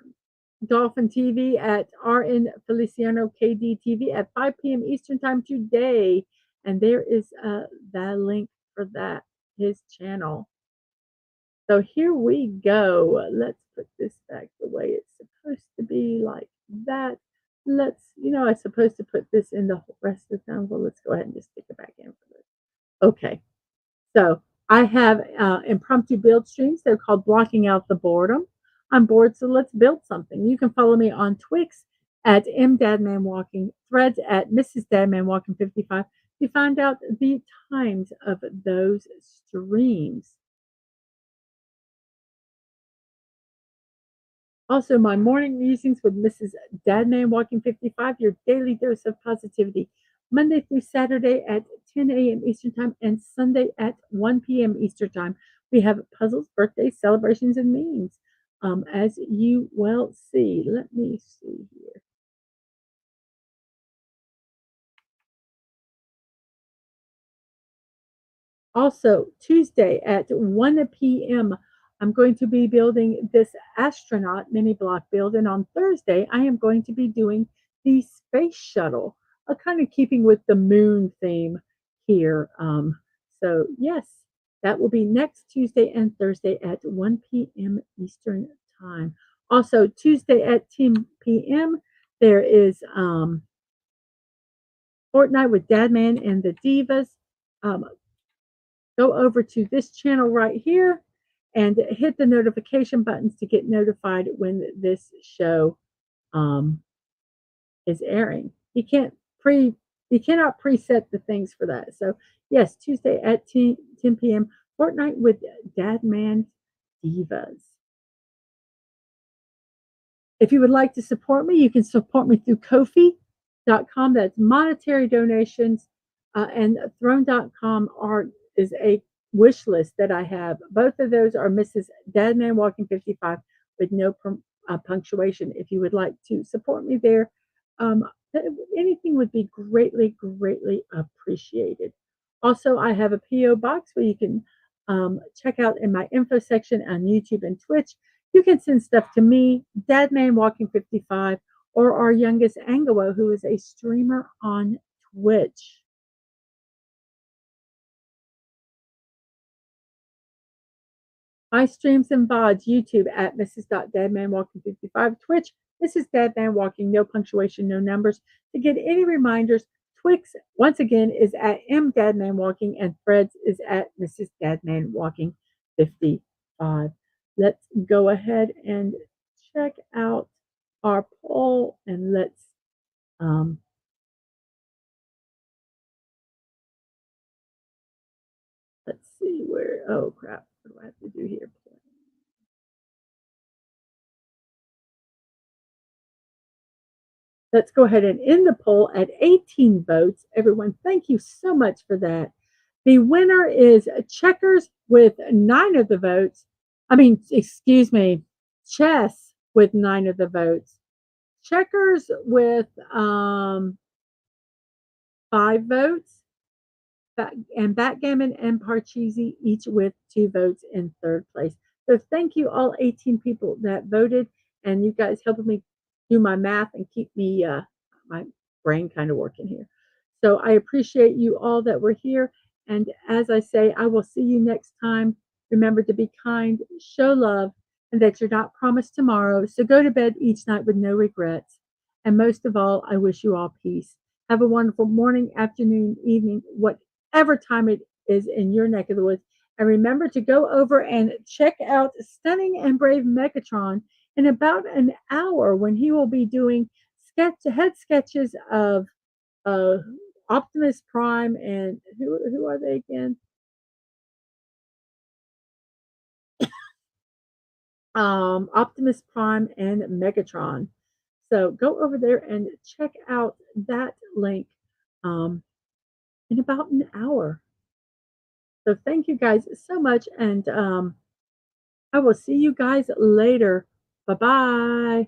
Dolphin TV at RN Feliciano KD TV at 5 p.m. Eastern Time today. And there is the link for that, his channel. So here we go. Let's put this back the way it's supposed to be, like that. I'm supposed to put this in the rest of the time. Well, let's go ahead and just stick it back in for this. Okay. So I have impromptu build streams. They're called Blocking Out the Boredom. I'm bored, so let's build something. You can follow me on Twix at MDadmanWalking, Threads at Mrs.DadmanWalking55 to find out the times of those streams. Also, my morning musings with Mrs. Dadman Walking 55, your daily dose of positivity. Monday through Saturday at 10 a.m. Eastern Time and Sunday at 1 p.m. Eastern Time. We have puzzles, birthdays, celebrations, and memes. As you well see. Let me see here. Also, Tuesday at 1 p.m., I'm going to be building this astronaut mini block build. And on Thursday, I am going to be doing the space shuttle, kind of keeping with the moon theme here. So, yes, that will be next Tuesday and Thursday at 1 p.m. Eastern Time. Also, Tuesday at 10 p.m., there is Fortnite with Dadman and the Divas. Um, go over to this channel right here and hit the notification buttons to get notified when this show um, is airing. You cannot preset the things for that. So yes, Tuesday at 10 p.m. Fortnite with Dadman Divas. If you would like to support me, you can support me through Ko-fi.com. That's monetary donations. And Throne.com is a wish list that I have. Both of those are Mrs.DadmanWalking55 with no punctuation. If you would like to support me there, um, anything would be greatly, greatly appreciated. Also, I have a P.O. box where you can check out in my info section on YouTube and Twitch. You can send stuff to me, DadmanWalking55, or our youngest Angelo, who is a streamer on Twitch. My streams and VODs, YouTube at Mrs.DadmanWalking55, Twitch, Mrs. Dadman Walking, no punctuation, no numbers. To get any reminders, Twix, once again, is at MDadmanWalking, and Fred's is at Mrs. DadmanWalking55. Let's go ahead and check out our poll, and um, let's see where, oh crap, what do I have to do here? Let's go ahead and end the poll at 18 votes. Everyone, thank you so much for that. The winner is Checkers with 9 of the votes. Excuse me, Chess with 9 of the votes. Checkers with 5 votes. And Backgammon and Parcheesi each with 2 votes in third place. So thank you all 18 people that voted, and you guys helping me do my math and keep me my brain kind of working here. So I appreciate you all that were here, and as I say, I will see you next time. Remember to be kind, show love, and that you're not promised tomorrow. So go to bed each night with no regrets. And most of all, I wish you all peace. Have a wonderful morning, afternoon, evening, whatever time it is in your neck of the woods. And remember to go over and check out Stunning and Brave Megatron in about an hour when he will be doing head sketches of uh, Optimus Prime and who are they again? Optimus Prime and Megatron. So go over there and check out that link in about an hour. So thank you guys so much, and I will see you guys later. Bye bye.